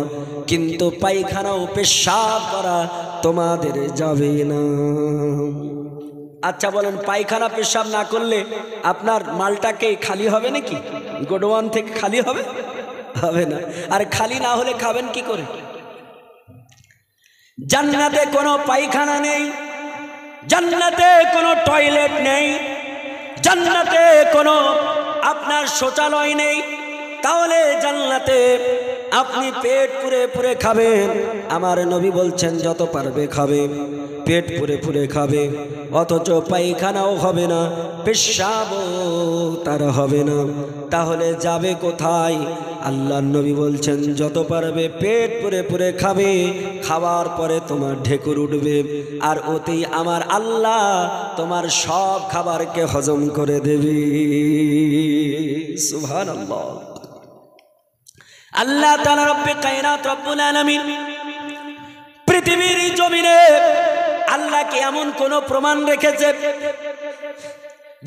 কিন্তু পায়খানা ও পেশাব করা তোমাদের যাবে না। আচ্ছা বলেন, পায়খানা পেশাব না করলে আপনার মালটাকে খালি হবে নাকি? গোডওয়ান থেকে খালি হবে? হবে না। আর খালি না হলে খাবেন কি করে? জান্নাতে কোনো পায়খানা নেই, জান্নাতে কোনো টয়লেট নেই, জান্নাতে কোনো আপনার শৌচালয় নেই, তাহলে জান্নাতে আপনি পেট পুরে পুরে খাবেন। আমার নবী বলছেন যত পারবে খাবে, পেট পুরে পুরে খাবে, অথচ পায়খানাও হবে না, পেশাবও তার হবে না। তাহলে যাবে কোথায়? আল্লাহ নবী বলছেন যত পারবে পেট পুরে পুরে খাবে, খাওয়ার পরে তোমার ঢেকুর উঠবে, আর অতি আমার আল্লাহ তোমার সব খাবারকে হজম করে দেবে। সুবহানাল্লাহ। আল্লাহ তাআলা রব্বে কায়নাত রব্বুল আলামিন পৃথিবীর জমিনে আল্লাহকে এমন কোন প্রমাণ রেখেছে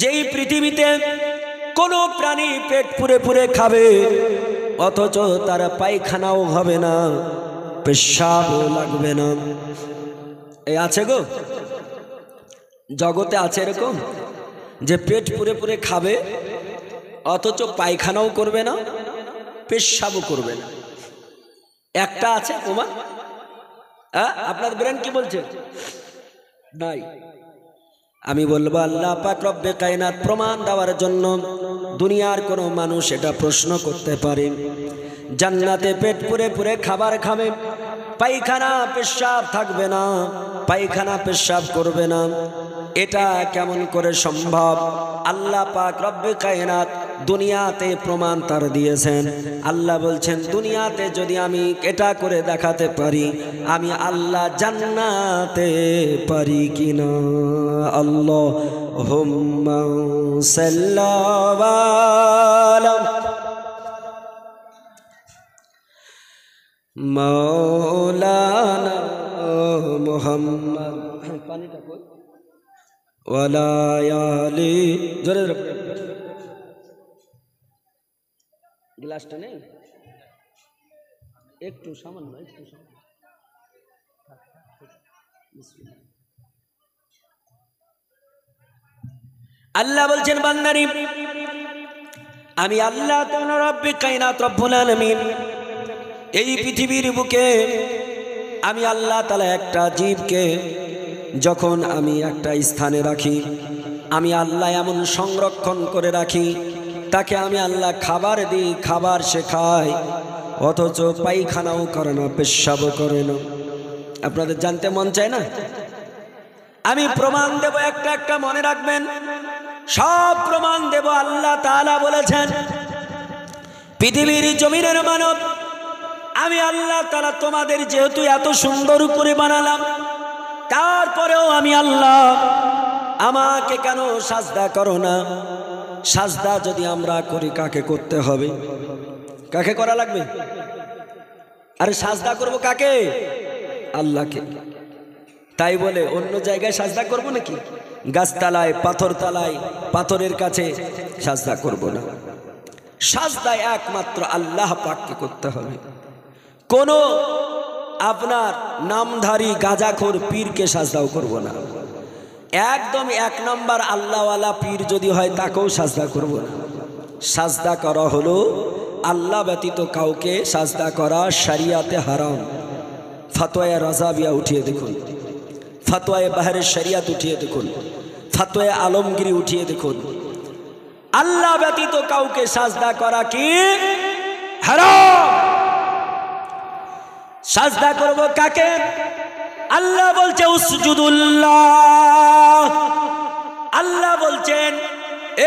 যেই পৃথিবীতে কোন প্রাণী পেট পুরে পুরে খাবে অথচ তার পায়খানাও হবে না, পেশাবও লাগবে না। এই আছে গো, জগতে আছে এরকম যে পেট পুরে পুরে খাবে অথচ পায়খানাও করবে না, পেশাবও করবে না। একটা আছে ওমা, আপনার ব্রেন কি বলছে? নাই। আমি বলবো আল্লাহ পাক রব্বে কায়নাত প্রমাণ দেওয়ার জন্য দুনিয়ার কোনো মানুষ এটা প্রশ্ন করতে পারে, জান্নাতে পেট পুরে পুরে খাবার খাবে, পায়খানা পেশাব থাকবে না, পায়খানা পেশাব করবে না, এটা কেমন করে সম্ভব? আল্লাহ পাক রব্বে কায়নাত দুনিয়াতে প্রমাণ তার দিয়েছেন। আল্লাহ বলছেন দুনিয়াতে যদি আমি এটা করে দেখাতে পারি, আমি আল্লাহ জান্নাতে পারি কিনা। আল্লাহুম্মা সাল্লি আলা মাওলানা মুহাম্মদ। পানিটা কই? ওয়ালা আলি। জোরে জোরে গ্লাসটা নেই, একটু সামান্য, একটু সামান্য। আল্লাহ বলছেন বান্দারি আমি আল্লাহ তাআলা রব্বে কায়নাত রব্বুল আলামিন এই পৃথিবীর বুকে আমি আল্লাহ তাআলা একটা জীবকে যখন আমি একটা স্থানে রাখি, আমি আল্লাহ এমন সংরক্ষণ করে রাখি, তাকে আমি আল্লাহ খাবার দিই, খাবার সে খায়, অথচ পায়খানাও করে না, পেশাবও করে না। আপনাদের জানতে মন চায় না? আমি প্রমাণ দেব, একটা একটা মনে রাখবেন, সব প্রমাণ দেব। আল্লাহ তাআলা বলেছেন পৃথিবীর জমিনের মানব আমি আল্লাহ তাআলা তোমাদের যেহেতু এত সুন্দর করে বানালাম, তারপরেও আমি আল্লাহ আমাকে কেন সাজদা করো না? সাজদা যদি আমরা করি কাকে করতে হবে? কাকে করা লাগবে? আরে সাজদা করব কাকে? আল্লাহকে। তাই বলে অন্য জায়গায় সাজদা করব নাকি? গাছতলায়, পাথরতলায়, পাথরের কাছে সাজদা করব না। সাজদা একমাত্র আল্লাহ পাককে করতে হবে। কোন আপনার নামধারী গাঁজাখোর পীরকে সাজদাও করব না। একদম এক নম্বর আল্লাহওয়ালা পীর যদি হয় তাকেও সাজদা করব না। সাজদা করা হলো আল্লাহ ব্যতীত কাউকে সাজদা করা শরিয়াতে হারাম। ফতোয়া রাজাবিয়া উঠিয়ে দেখুন, ফতোয়া বাহরে শরিয়াত উঠিয়ে দেখুন, ফতোয়া আলমগিরি উঠিয়ে দেখুন, আল্লাহ ব্যতীত কাউকে সাজদা করা কি হারাম। সাজদা করব কাকে? আল্লাহ বলছে উসজুদুল্লাহ। আল্লাহ বলছেন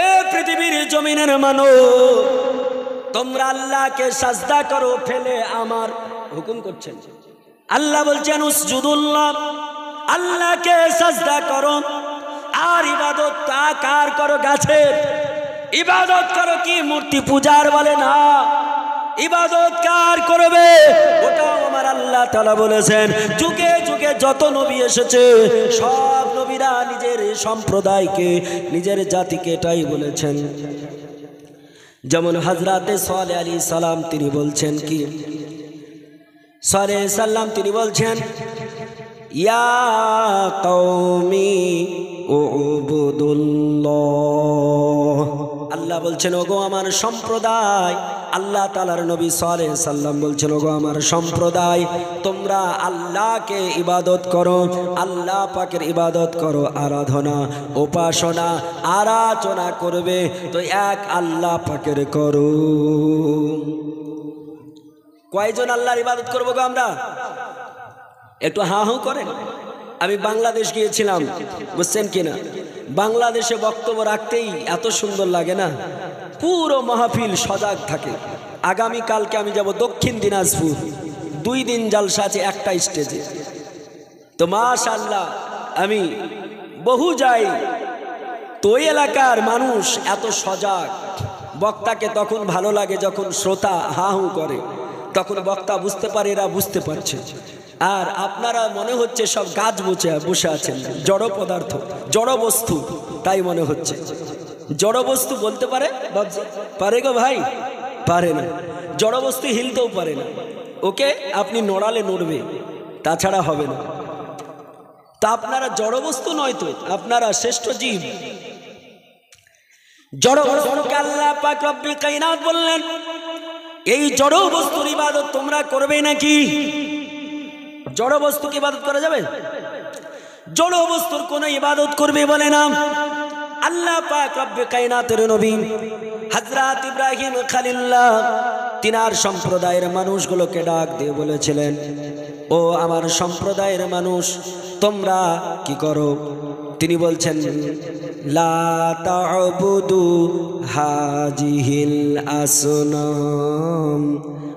এ পৃথিবীর জমিনের মানুষ তোমরা আল্লাহকে সাজদা করো, ফেলে আমার হুকুম করছেন। আল্লাহ বলছেন উসজুদুল্লাহ, আল্লাহকে সাজদা করো। আর ইবাদত কার করো? গাছের ইবাদত করো কি মূর্তি পূজার? বলে না। ইবাদত কার করবে? ওটাও আমার আল্লাহ তাআলা বলেছেন যুগে যুগে যত নবী এসেছে সব নবীরা নিজের সম্প্রদায়কে নিজের জাতিকে এটাই বলেছেন। যেমন হযরতে সালেহ আলাইহিস সালাম তিনি বলছেন কি, সালেহ সাল্লাম তিনি বলছেন ইয়া কওমি উবুদুল্লাহ, আল্লাহ বলছেন ওগো আমার সম্প্রদায়, আল্লাহ তাআলার নবী সালেহ সাল্লাম বলছেন ওগো আমার সম্প্রদায়, তোমরা আল্লাহকে ইবাদত করো, আল্লাহ পাকের ইবাদত করো, আরাধনা উপাসনা আরাধনা করবে তো এক আল্লাহ পাকের করো। কয়জন আল্লাহর ইবাদত করবো গো আমরা? একটু হাঁ হাঁ করেন। আমি বাংলাদেশ গিয়েছিলাম, বুঝছেন কিনা, বাংলাদেশে বক্তব্য রাখতেই এত সুন্দর লাগে না, পুরো মাহফিল সজাগ থাকে। আগামীকালকে আমি যাব দক্ষিণ দিনাজপুর, 2 দিন জালসা আছে একটা স্টেজে। তো মাশাআল্লাহ আমি বহু যাই, তো ওই এলাকার মানুষ এত সজাগ, বক্তাকে তখন ভালো লাগে যখন শ্রোতা হাঁ হুঁ করে, তখন বক্তা বুঝতে পারে এরা বুঝতে পারছে। আর আপনারা মনে হচ্ছে সব গাছ বসে আছেন, জড় পদার্থ জড় বস্তু, তাই মনে হচ্ছে। জড় বস্তু বলতে পারে? পারে গো ভাই? পারে না। জড় বস্তু হিলতেও পারে না, ওকে আপনি নড়ালে নড়বে, তাছাড়া হবে না। তা আপনারা জড় বস্তু নয় তো, আপনারা শ্রেষ্ঠ জীব। জড় বস্তুকে আল্লাহ পাক রব্বুল কায়নাত বললেন এই জড় বস্তুর ইবাদত তোমরা করবে নাকি? জড় বস্তুকে ইবাদত করা যাবে? জড় বস্তুর কোন ইবাদত করবে বলে না। আল্লাহ পাক রব্বুল কায়নাতের নবী হযরত ইব্রাহিম খলিলুল্লাহ তিনার সম্প্রদায়ের মানুষগুলোকে ডাক দিয়ে বলেছিলেন ও আমার সম্প্রদায়ের মানুষ তোমরা কি করো? তিনি বলছেন লা তা'বুদু হাজিহিল আসনাম।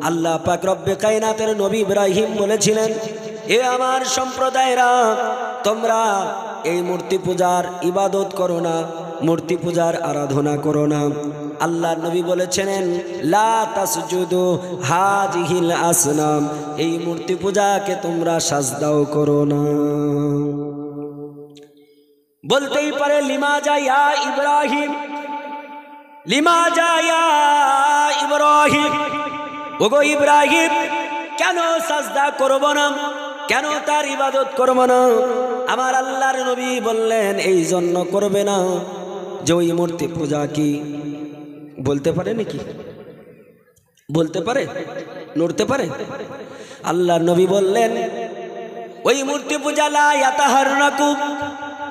আল্লাহ পাক রব্বুল কায়নাতের নবী ইব্রাহিম বলেছিলেন এ আমার সম্প্রদায়েরা তোমরা এই মূর্তি পূজার ইবাদত করো না, মূর্তি পূজার আরাধনা করো না। আল্লাহ নবী বলেছেন লা তাসজুদু হাজিহিল আসনাম, এই মূর্তি পূজাকে তোমরা সাজদাও করো না। বলতেই পারে লিমাজা ইয়া ইব্রাহিম, লিমাজা ইয়া ইব্রাহিম, ওগো ইব্রাহিম কেন সাজদা করব না, কেন তার ইবাদত করব না? আমার আল্লাহর নবী বললেন এই জন্য করবে না যে ওই মূর্তি পূজা কি বলতে পারে নাকি? বলতে পারে? নড়তে পারে? আল্লাহর নবী বললেন ওই মূর্তি পূজা লা ইয়াতাহাররাকু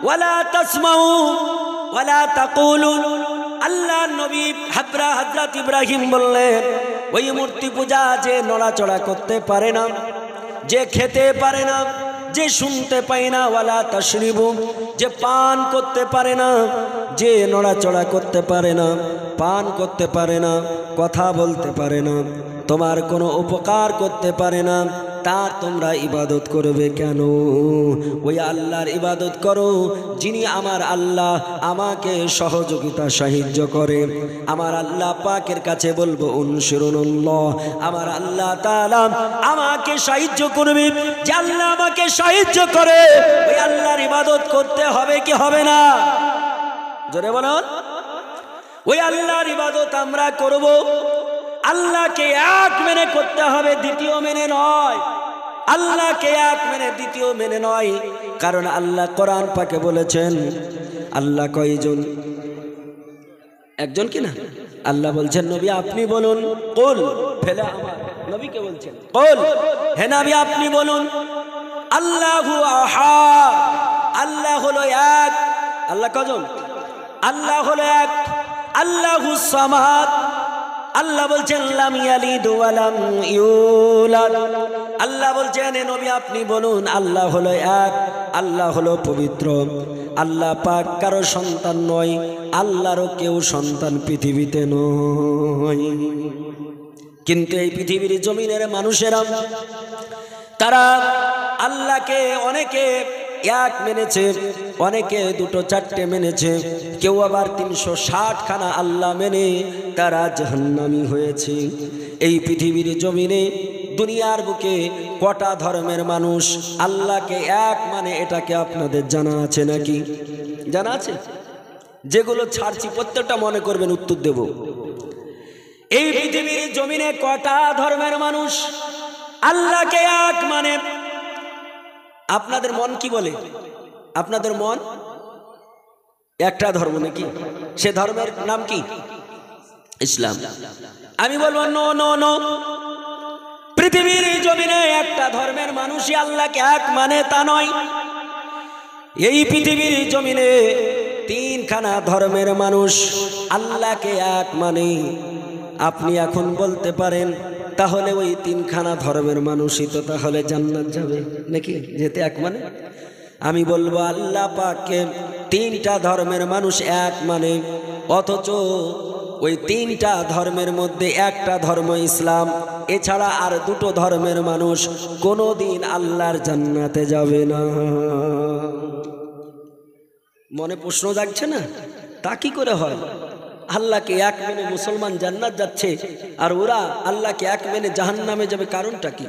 ওয়ালা তাসমাউ ওয়ালা তাকুলু। আল্লাহর নবী হযরত ইব্রাহিম বললেন ওই মূর্তি পূজা যে নড়াচড়া করতে পারে না, যে খেতে পারে না, যে শুনতে পায় না, ওয়ালা তাশরিবু যে পান করতে পারে না, যে নড়াচড়া করতে পারে না, পান করতে পারে না, কথা বলতে পারে না, তোমার কোনো উপকার করতে পারে না, তার তোমরা ইবাদত করবে কেন? ওই আল্লাহর ইবাদত করো যিনি আমার আল্লাহ আমাকে সহযোগিতা সাহায্য করে। আমার আল্লাহ পাকের কাছে বলবো উনসুরুল্লাহ, আমার আল্লাহ তাআলা আমাকে সাহায্য করবে। যে আল্লাহ আমাকে সাহায্য করে ওই আল্লাহর ইবাদত করতে হবে কি হবে না? জোরে বলুন। ওই আল্লাহর ইবাদত আমরা করব, আল্লাহকে এক মেনে করতে হবে, দ্বিতীয় মেনে নয়। আল্লাহকে এক মেনে দ্বিতীয় মেনে নয়, কারণ আল্লাহ কোরআন পাকে বলেছেন আল্লাহ কয়জন? একজন কিনা? আল্লাহ বলছেন নবী আপনি বলুন, কুল ফেলে আমার নবীকে বলছেন কুল, হে নবী আপনি বলুন আল্লাহু আহাদ, আল্লাহ হলো এক। আল্লাহ কয়জন? আল্লাহ হলো এক। আল্লাহু সামাদ, আল্লাহ বলছেন লাম ইয়ালিদ ওয়া লাম ইউলাদ। আল্লাহ বলছেন হে নবী আপনি বলুন আল্লাহ হলো এক, আল্লাহ হলো পবিত্র, আল্লাহ পাক কারো সন্তান নয়, আল্লাহরও কেউ সন্তান পৃথিবীতে নয়। কিন্তু এই পৃথিবীর জমিনের মানুষেরা তারা আল্লাহকে অনেকে এক মেনেছে, অনেকে দুটো চারটে মেনেছে, কেউ আবার 360 খানা আল্লাহ মেনে তারা জাহান্নামী হয়েছে। এই পৃথিবীর জমিনে দুনিয়ার বুকে কটা ধর্মের মানুষ আল্লাহকে এক মানে এটাকে আপনাদের জানা আছে নাকি? জানা আছে? যেগুলো ছাড়ছি প্রত্যেকটা মনে করবেন, উত্তর দেব। এই পৃথিবীর জমিনে কটা ধর্মের মানুষ আল্লাহকে এক মানে? আপনাদের মন কি বলে? আপনাদের মন একটা ধর্ম নাকি? সে ধর্মের নাম কি? ইসলাম। আমি বলবো নো নো নো, পৃথিবীর জমিনে একটা ধর্মের মানুষই আল্লাহকে এক মানে তা নয়। এই পৃথিবীর জমিনে তিনখানা ধর্মের মানুষ আল্লাহকে এক মানে। আপনি এখন বলতে পারেন তাহলে ওই তিনখানা ধর্মের মানুষই তো তাহলে জান্নাত যাবে নাকি? যেতে এক মানে? আমি বলবো আল্লাহ পাককে তিনটা ধর্মের মানুষ এক মানে, অথচ ওই তিনটা ধর্মের মধ্যে একটা ধর্ম ইসলাম, এছাড়া আর দুটো ধর্মের মানুষ কোনোদিন আল্লাহর জান্নাতে যাবে না। মনে প্রশ্ন জাগছে না? তা কি করে হয়? আল্লাহকে এক মেনে মুসলমান জান্নাত যাচ্ছে আর ওরা আল্লাহকে এক মেনে জাহান্নামে যাবে, কারণটা কি?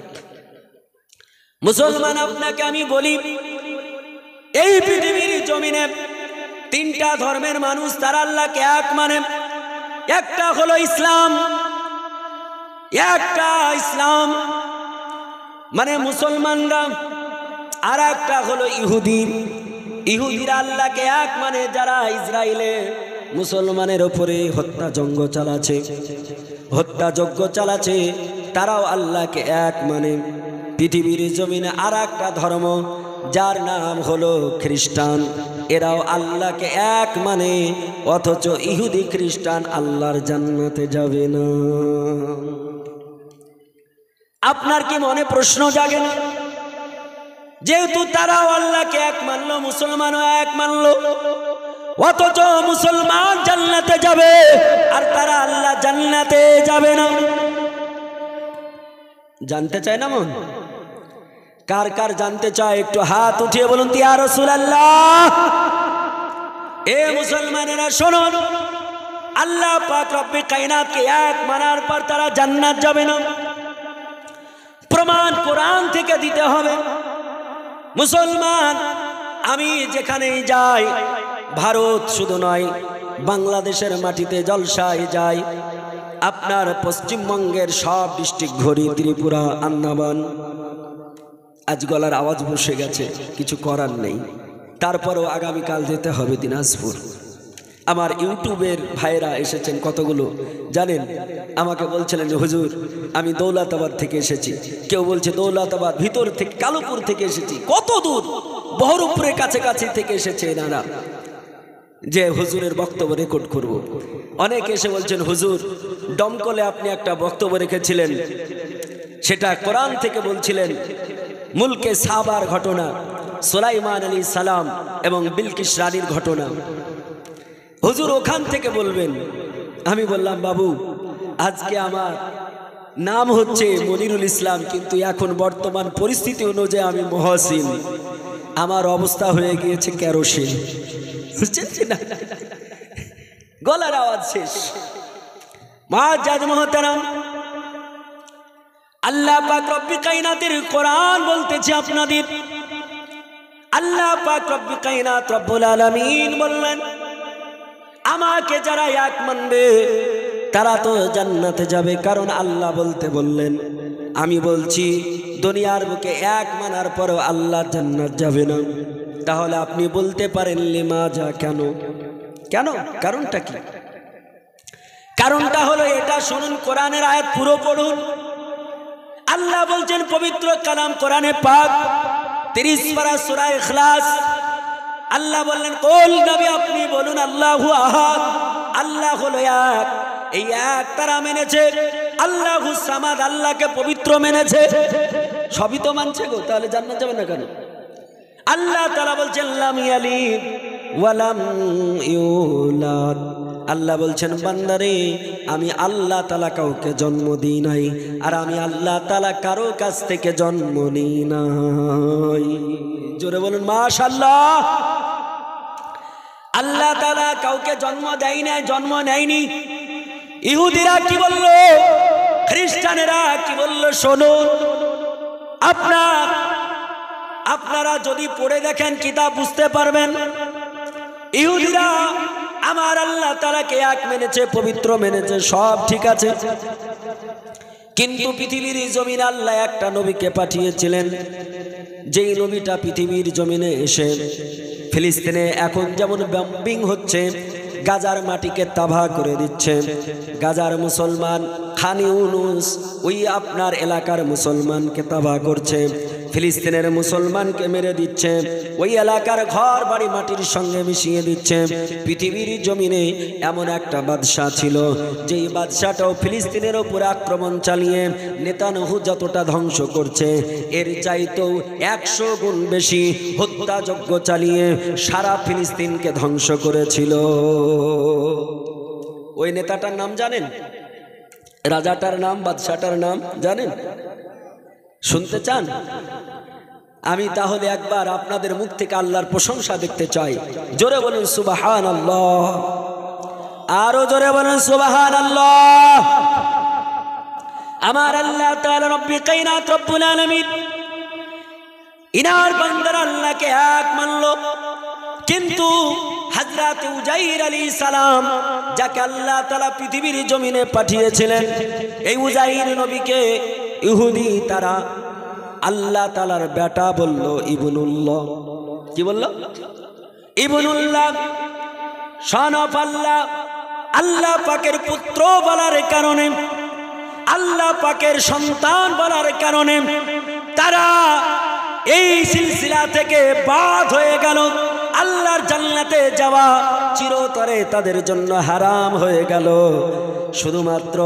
মুসলমান আপনাকে আমি বলি, এই পৃথিবীর জমিনে তিনটা ধর্মের মানুষ তারা আল্লাহকে এক মানে। একটা হলো ইসলাম, একটা ইসলাম মানে মুসলমানরা, আর একটা হলো ইহুদি। ইহুদিরা আল্লাহকে এক মানে, যারা ইসরায়েলে মুসলমানের ওপরে হত্যাযজ্ঞ চালাচ্ছে তারাও আল্লাহকে এক মানে। পৃথিবীর জমিনে আর একটা ধর্ম যার নাম হলো খ্রিস্টান, এরাও আল্লাহকে এক মানে, অথচ ইহুদি খ্রিস্টান আল্লাহর জান্নাতে যাবে না। আপনার কি মনে প্রশ্ন জাগে না? যেহেতু তারাও আল্লাহকে এক মানলো, মুসলমানও এক মানলো, অথচ মুসলমান জান্নাতে যাবে আর তারা আল্লাহ জান্নাতে যাবে না। জানতে চায় না মন? কার কার জানতে চায় একটু হাত উঠিয়ে বলুন ইয়া রাসূলুল্লাহ। এ মুসলমানেরা শোনো, আল্লাহ পাক রব্বে কায়নাতকে এক মানার পর তারা জান্নাত যাবে না। প্রমাণ কোরআন থেকে দিতে হবে। মুসলমান আমি যেখানেই যাই, ভারত শুধু নয় বাংলাদেশের মাটিতে জলসায় যাই, আপনার পশ্চিমবঙ্গের সব ডিস্ট্রিক্ট ঘুরি, ত্রিপুরা, আন্দামান। আজ গলার আওয়াজ বসে গেছে, কিছু করার নেই, তারপরও আগামীকাল যেতে হবে দিনাজপুর। আমার ইউটিউবের ভাইরা এসেছেন কতগুলো জানেন, আমাকে বলছিলেন যে হুজুর আমি দৌলতাবাদ থেকে এসেছি, কেউ বলছে দৌলতাবাদ ভিতর থেকে কালুপুর থেকে এসেছি, কত দূর বহরমপুরের কাছাকাছি থেকে এসেছে এনারা, যে হুজুরের বক্তব্য রেকর্ড করব। অনেকে এসে বলছেন হুজুর দমকলে আপনি একটা বক্তব্য রেখেছিলেন, সেটা কোরআন থেকে বলছিলেন, মুলকে সাবার ঘটনা, সুলাইমান আলাইহিস সালাম এবং বিলকিস রানীর ঘটনা, হুজুর ওখান থেকে বলবেন। আমি বললাম বাবু আজকে আমার নাম হচ্ছে মনিরুল ইসলাম, কিন্তু এখন বর্তমান পরিস্থিতি অনুযায়ী আমি মহসিন, আমার অবস্থা হয়ে গিয়েছে কেরোসিন। বুঝছেন না? গলার আওয়াজ শেষ। মুআজ্জাজ মুহতারাম, আল্লাহ পাক রব্বুল কায়নাতের কোরআন বলতেছে আপনাদের, আল্লাহ পাক রব্বুল কায়নাত রব্বুল আলামিন বললেন আমাকে যারা এক মানবে তারা তো জান্নাতে যাবে, কারণ আল্লাহ বলতে বললেন। আমি বলছি দুনিয়ার বুকে এক মানার পরও আল্লাহ জান্নাত যাবে না। তাহলে আপনি বলতে পারেন লিমাজা, কেন? কেন? কারণটা কি? কারণটা হলো এটা, শুনুন কোরআনের আয়াত পুরো পড়ুন। আল্লাহ বলছেন পবিত্র কালাম কোরআনে পাক 30 পারা সূরা ইখলাস, আল্লাহ বললেন কুল নবী আপনি বলুন আল্লাহু আহাদ, আল্লাহ হলো এক। এই এক তারা মেনেছে, আল্লাহু সামাদ আল্লাহকে পবিত্র মেনেছে, সবই তো মানছে গো, তাহলে জান্নাত যাবে না কেন? আল্লাহ তাআলা বলছেন লাম ইয়ালিদ ওয়া লাম ইউলাদ, আল্লাহ বলছেন বান্দারে আমি আল্লাহ তাআলা কাউকে জন্ম দিই নাই, আর আমি আল্লাহ তাআলা কারো কাছ থেকে জন্ম নিই নাই। জোরে বলুন মাশাআল্লাহ। আল্লাহ তাআলা কাউকে জন্ম দেয় নাই, জন্ম নেয়নি। ইহুদিরা কি বলল? খ্রিস্টানেরা কি বললো শুনুন, আপনারা যদি পড়ে দেখেন কিতাব বুঝতে পারবেন। ইহুদিরা আমার আল্লাহ তাআলাকে এক মেনেছে, পবিত্র মেনেছে, সব ঠিক আছে, কিন্তু পৃথিবীর জমিনে আল্লাহ একটা নবীকে পাঠিয়েছিলেন, যেই নবীটা পৃথিবীর জমিনে এসে ফিলিস্তিনে এখন যেমন বম্বিং হচ্ছে, গাজার মাটিকে তাবাহ করে দিচ্ছে, গাজার মুসলমান খান ইউনুস ওই আপনার এলাকার মুসলমানকে তাবাহ করছে, ফিলিস্তিনের মুসলমানকে মেরে দিচ্ছে, ওই এলাকার ঘর বাড়ি মাটির সঙ্গে মিশিয়ে দিচ্ছে। পৃথিবীর জমিনে এমন একটা বাদশা ছিল, যেই বাদশাটাও ফিলিস্তিনের উপর আক্রমণ চালিয়ে নেতানহু যতটা ধ্বংস করছে, এর চাইতেও 100 গুণ বেশি হত্যাযজ্ঞ চালিয়ে সারা ফিলিস্তিনকে ধ্বংস করেছিল। ওই নেতাটার নাম জানেন? রাজাটার নাম, বাদশাটার নাম জানেন? শুনতে চান? আমি তাহলে একবার আপনাদের মুখ থেকে আল্লাহর প্রশংসা দেখতে চাই। জোরে বলুন সুবহানাল্লাহ, আরো জোরে বলুন সুবহানাল্লাহ। আমার আল্লাহ তাআলা রব্বি কায়নাত রব্বুল আলামিন ইনার বান্দার আল্লাহকে এক মানলো, কিন্তু হযরত উজাইর আলাইহিস সালাম যাকে আল্লাহ তাআলা পৃথিবীর জমিনে পাঠিয়েছিলেন, এই উজাইর নবীকে ইহুদি তারা আল্লাহ তাআলার বেটা বলল, ইবনুল্লাহ। কি বলল? ইবনুল্লাহ, সন অফ আল্লাহ। আল্লাহ পাকের পুত্র বলার কারণে, আল্লাহ পাকের সন্তান বলার কারণে তারা এই সিলসিলা থেকে বাদ হয়ে গেল। আল্লাহর জান্নাতে যাওয়া চিরতরে তাদের জন্য হারাম হয়ে গেল। শুধুমাত্র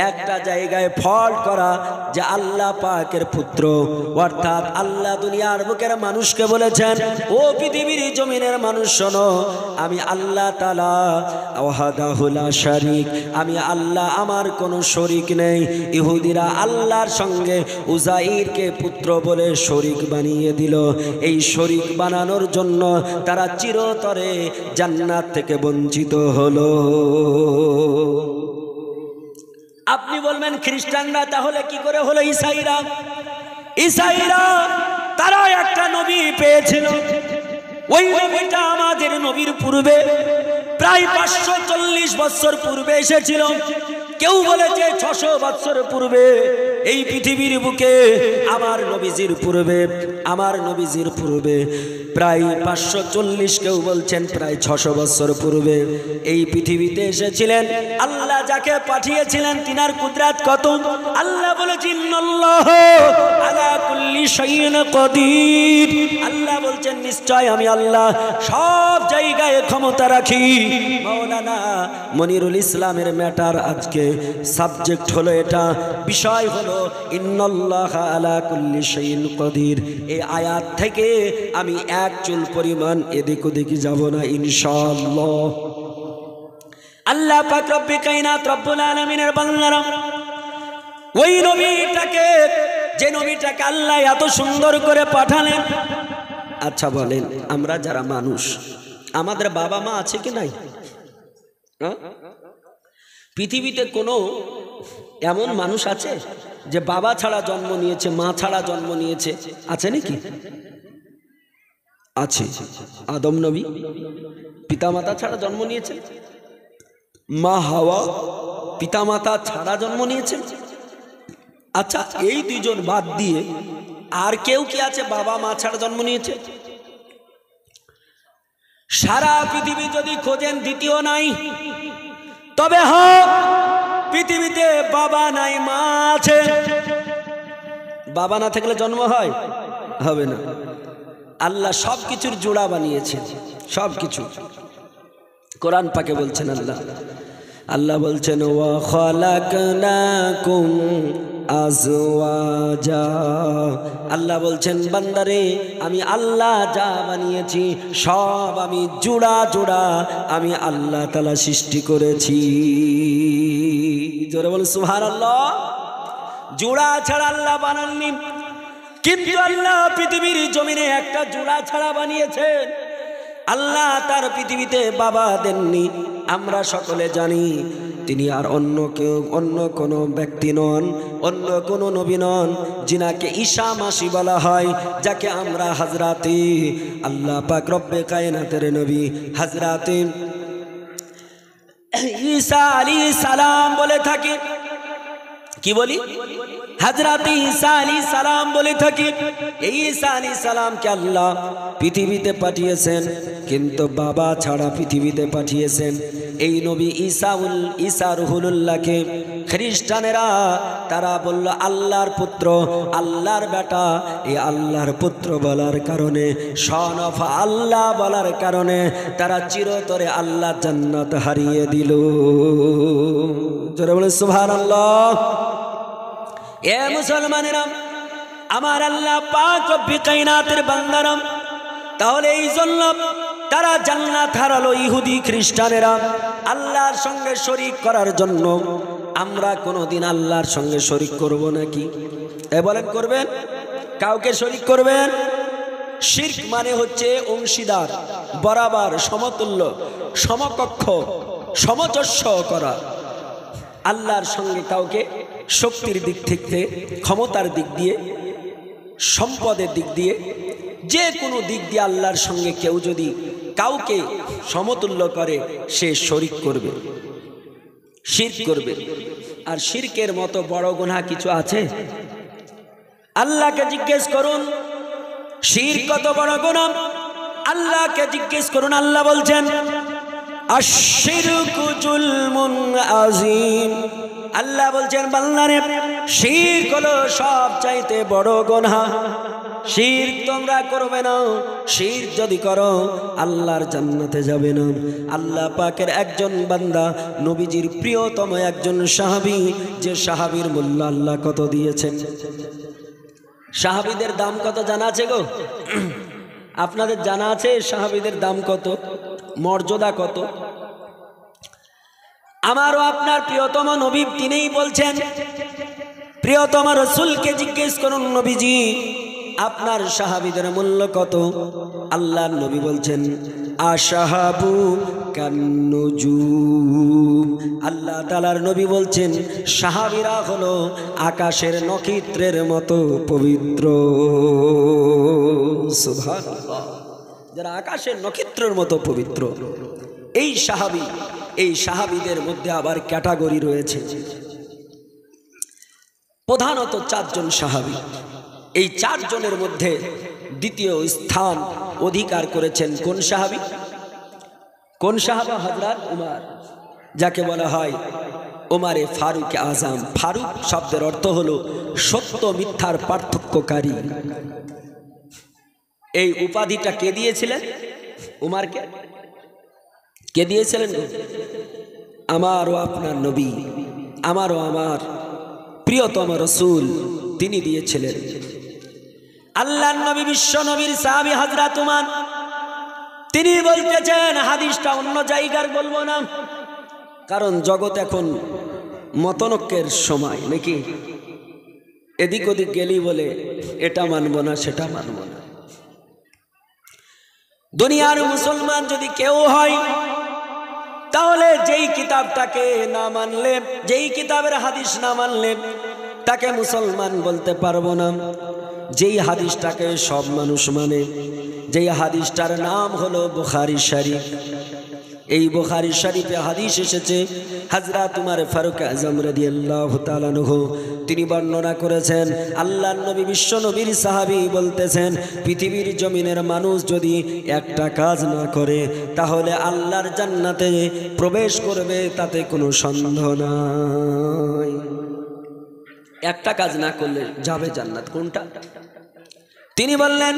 একটা জায়গায় ফল্ট করা, যে আল্লাহ পাকের পুত্র, অর্থাৎ আল্লাহ দুনিয়ার বুকের মানুষকে বলেছেন, ও পৃথিবীর জমিনের মানুষ শোনো, আমি আল্লাহ তাআলা ওয়াহদাহু লা শারীক, আমি আল্লাহ, আমার কোনো শরীক নেই। ইহুদিরা আল্লাহর সঙ্গে উজাইরকে পুত্র বলে শরীক বানিয়ে দিল। এই শরীক বানানোর জন্য তারা চিরতরে জান্নাত থেকে বঞ্চিত হলো। আপনি বলবেন খ্রিস্টানরা তাহলে কি করে হলো? ঈসাইরা তারা একটা নবী পেয়েছিল, ওই নবীটা আমাদের নবীর পূর্বে প্রায় 540 বছর পূর্বে এসেছিল। কেউ বলেছে 600 বছর পূর্বে এই পৃথিবীর বুকে, আমার নবীজির পূর্বে প্রায় 540, কেউ বলছেন প্রায় 600 বছর পূর্বে এই পৃথিবীতে এসেছিলেন। আল্লাহ যাকে পাঠিয়েছিলেন তিনার কুদরত কত! আল্লাহ বলেছেন ইন্নাল্লাহু আলা কুল্লি শাইইন কাদির। আল্লাহ বলছেন নিশ্চয় আমি আল্লাহ সব জায়গায় ক্ষমতা রাখি। মাওলানা মনিরুল ইসলামের ম্যাটার আজকে সাবজেক্ট হলো এটা, বিষয় হলো ইন্নাল্লাহা আলা কুল্লি শাইইন কাদির। এই আয়াত থেকে আমি এক চুল পরিমাণ এদিক ওদিক যাব না ইনশাআল্লাহ। আল্লাহ পাক রব্বে কায়নাত রব্বুল আলামিনের বান্দারা ওই নবীটাকে, যে নবীটাকে আল্লাহ এত সুন্দর করে পাঠালেন। আচ্ছা বলেন, আমরা যারা মানুষ, আমাদের বাবা মা আছে কি নাই? পৃথিবীতে কোনো এমন মানুষ আছে যে বাবা ছাড়া জন্ম নিয়েছে, মা ছাড়া জন্ম নিয়েছে? আছে নাকি? আছে। আদম নবী পিতামাতা ছাড়া জন্ম নিয়েছে, মা হাওয়া পিতামাতা ছাড়া জন্ম নিয়েছেন। আচ্ছা, এই দুইজন বাদ দিয়ে আর কেউ কি আছে বাবা মা ছাড়া জন্ম নিয়েছে? সারা পৃথিবী যদি খোঁজেন দ্বিতীয় নাই। তবে হ্যাঁ, পৃথিবীতে বাবা নাই মা আছে। বাবা না থাকলে জন্ম হয়? হবে না। আল্লাহ সবকিছুর জোড়া বানিয়েছেন, সবকিছু। কোরআন পাকে বলছেন আল্লাহ বলছেন ওয়া খালাকনাকুম আজওয়াজা। আল্লাহ বলছেন বান্দারে, আমি আল্লাহ যা বানিয়েছি সব আমি জোড়া জোড়া আমি আল্লাহ তাআলা সৃষ্টি করেছি। জোরে বলুন সুবহানাল্লাহ। জোড়া ছাড়া আল্লাহ বানাননি, কিন্তু আল্লাহ পৃথিবীর জমিনে একটা জোড়া ছাড়া বানিয়েছেন। আল্লাহ তার পৃথিবীতে বাবা দেননি, আমরা সকলে জানি তিনি আর অন্য কেউ, অন্য কোনো ব্যক্তি নন, অন্য কোনো নবী নন, যিনাকে ঈসা মাসি বলা হয়, যাকে আমরা হযরতে আল্লাহ পাক রব্বে কায়নাতের নবী হযরতে ঈসা আলাইহিস সালাম বলে থাকি। কি বলি? হযরতে ঈসা আলাইহিস সালাম বলে থাকি। এই ঈসা আলাইহিস সালামকে আল্লাহ পৃথিবীতে পাঠিয়েছেন, কিন্তু বাবা ছাড়া পৃথিবীতে পাঠিয়েছেন এই নবী ঈসা রুহুল্লাহকে। খ্রিস্টানেরা তারা বলল আল্লাহর পুত্র, আল্লাহর বেটা। এই আল্লাহর পুত্র বলার কারণে, সন অফ আল্লাহ বলার কারণে তারা চিরতরে আল্লাহ জান্নাত হারিয়ে দিল। জোরে বলে সুবহানাল্লাহ। এ মুসলমানেরা, আমার আল্লাহ পাক রব্বুল কায়নাতের বান্দারা, তাহলে এই জন্য তারা জান্নাত হারালো। ইহুদি খ্রিস্টানেরা আল্লাহর সঙ্গে শরীক করার জন্য। আমরা কোনোদিন আল্লাহর সঙ্গে শরীক করব নাকি? এ বলেন, করবেন? কাউকে শরীক করবেন? শিরক মানে হচ্ছে অংশীদার, বরাবর, সমতুল্য, সমকক্ষ, সমজস্ব করা। আল্লাহর সঙ্গে কাউকে শক্তির দিক থেকে, ক্ষমতার দিক দিয়ে, সম্পদের দিক দিয়ে, যে কোনো দিক দিয়ে আল্লাহর সঙ্গে কেউ যদি কাউকে সমতুল্য করে, সে শরীক করবে, শিরক করবে। আর শিরকের মতো বড় গুনাহ কিছু আছে? আল্লাহকে জিজ্ঞেস করুন শিরক কত বড় গুনাহ। আল্লাহকে জিজ্ঞেস করুন। আল্লাহ বলছেন আশ-শিরকু যুলমুন আযীম। আল্লাহ বলছেন বান্দারে, শিরক হলো সবচাইতে বড় গুনাহ। শিরক তোমরা করবে না। শিরক যদি করো আল্লাহর জান্নাতে যাবে না। আল্লাহ পাকের একজন বান্দা, নবীজির প্রিয়তম একজন সাহাবী, যে সাহাবীর মূল্য আল্লাহ কত দিয়েছেন। সাহাবীদের দাম কত জানা আছে গো? আপনাদের জানা আছে সাহাবীদের দাম কত, মর্যাদা কত? আমারও আপনার প্রিয়তম নবী তিনিই বলছেন, প্রিয়তম রাসূলকে জিজ্ঞেস করুন, নবীজি আপনার সাহাবীদের মূল্য কত? আল্লাহর নবী বলছেন আশহাবু কান্নুজুম। আল্লাহ তাআলার নবী বলছেন সাহাবীরা হলো আকাশের নক্ষত্রের মতো পবিত্র। সুবহানাল্লাহ। যারা আকাশের নক্ষত্রের মতো পবিত্র, এই সাহাবী, এই সাহাবীদের মধ্যে আবার ক্যাটাগরি রয়েছে। প্রধানত 4 জন সাহাবী। এই 4 জনের মধ্যে দ্বিতীয় স্থান অধিকার করেছেন কোন সাহাবী? কোন সাহাবা? হযরত উমর, যাকে বলা হয় উমরে ফারুক আজম। ফারুক শব্দের অর্থ হলো সত্য মিথ্যার পার্থক্যকারী। এই উপাধিটা কে দিয়েছিলেন? উমরকে। কে দিয়েছিলেন? আমারও আপনার নবী, আমারও আমার প্রিয়তম রাসূল, তিনি দিয়েছিলেন। আল্লাহর নবী, বিশ্ব নবীর সাহাবী হযরত উমর, তিনি বলতেছেন, হাদিসটা অন্য জায়গার বলবো না, কারণ জগৎ এখন মতনৈক্যের সময় নাকি। এদিক ওদিক গেলি বলে এটা মানবো না, সেটা মানবো না। দুনিয়ার মুসলমান যদি কেউ হয়, তাহলে যেই কিতাবটাকে না মানলে, যেই কিতাবের হাদিস না মানলে, তাকে মুসলমান বলতে পারবো না। যেই হাদিসটাকে সব মানুষ মানে, যেই হাদিসটার নাম হলো বুখারী শরীফ। এই বুখারী শরীফে হাদিস এসেছে, হযরত উমর ফারুক আজম রাদিয়াল্লাহু তাআলা আনহু তিনি বর্ণনা করেছেন, আল্লাহর নবী, বিশ্ব নবীর সাহাবী বলতেছেন, পৃথিবীর জমিনের মানুষ যদি একটা কাজ না করে, তাহলে আল্লাহর জান্নাতে প্রবেশ করবে, তাতে কোনো সন্দেহ নাই। একটা কাজ না করলে যাবে জান্নাত। কোনটা? তিনি বললেন,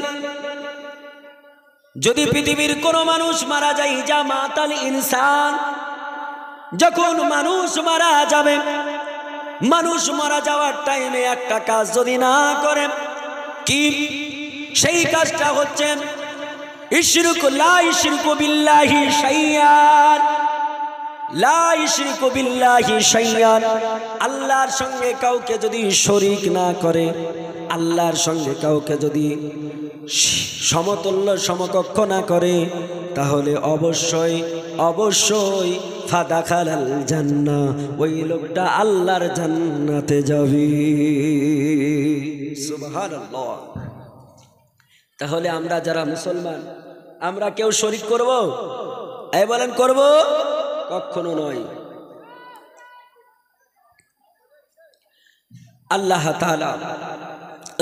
যদি পৃথিবীর কোন মানুষ মারা যায়, যা মাতাল ইনসান, যখন মানুষ মারা যাবে, মানুষ মারা যাওয়ার টাইমে একটা কাজ যদি না করে, কি সেই কাজটা হচ্ছে ইশরিকু লা ইশরিকু বিল্লাহি শাইয়ান, লা ইশরিকু বিল্লাহি শাইয়ান। আল্লাহর সঙ্গে কাউকে যদি শরীক না করে, আল্লাহর সঙ্গে কাউকে যদি সমতুল্য সমকক্ষ না করে, তাহলে অবশ্যই অবশ্যই ফাদাখালাল জান্নাহ, ওই লোকটা আল্লাহর জান্নাতে যাবে। সুবহানাল্লাহ। তাহলে আমরা যারা মুসলমান, আমরা কেউ শরীক করব? এই বলেন করব? কখনো নয়। আল্লাহ তাআলা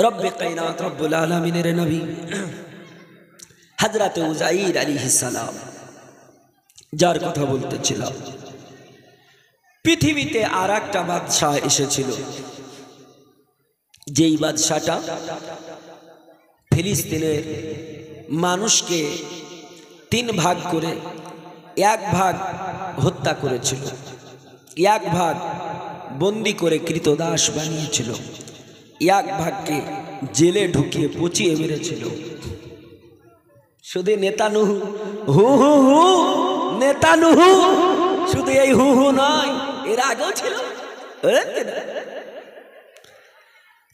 রব্বে কায়নাত রব্বুল আলামিনের নবী হযরত উযাইর আলাইহিস সালাম, যার কথা বলতেছিলাম, পৃথিবীতে আর একটা বাদশাহ এসেছিল, যেই বাদশাহটা ফিলিস্তিনের মানুষকে 3 ভাগ করে 1 ভাগ হত্যা করেছিল, 1 ভাগ বন্দি করে কৃতদাস বানিয়েছিল, 1 ভাগকে জেলে ঢুকিয়ে পচিয়ে মেরেছিল। শুধু নেতানুহু হু হু হু, নেতানুহু শুধু এই হু হু নয়, এর আগেও ছিল।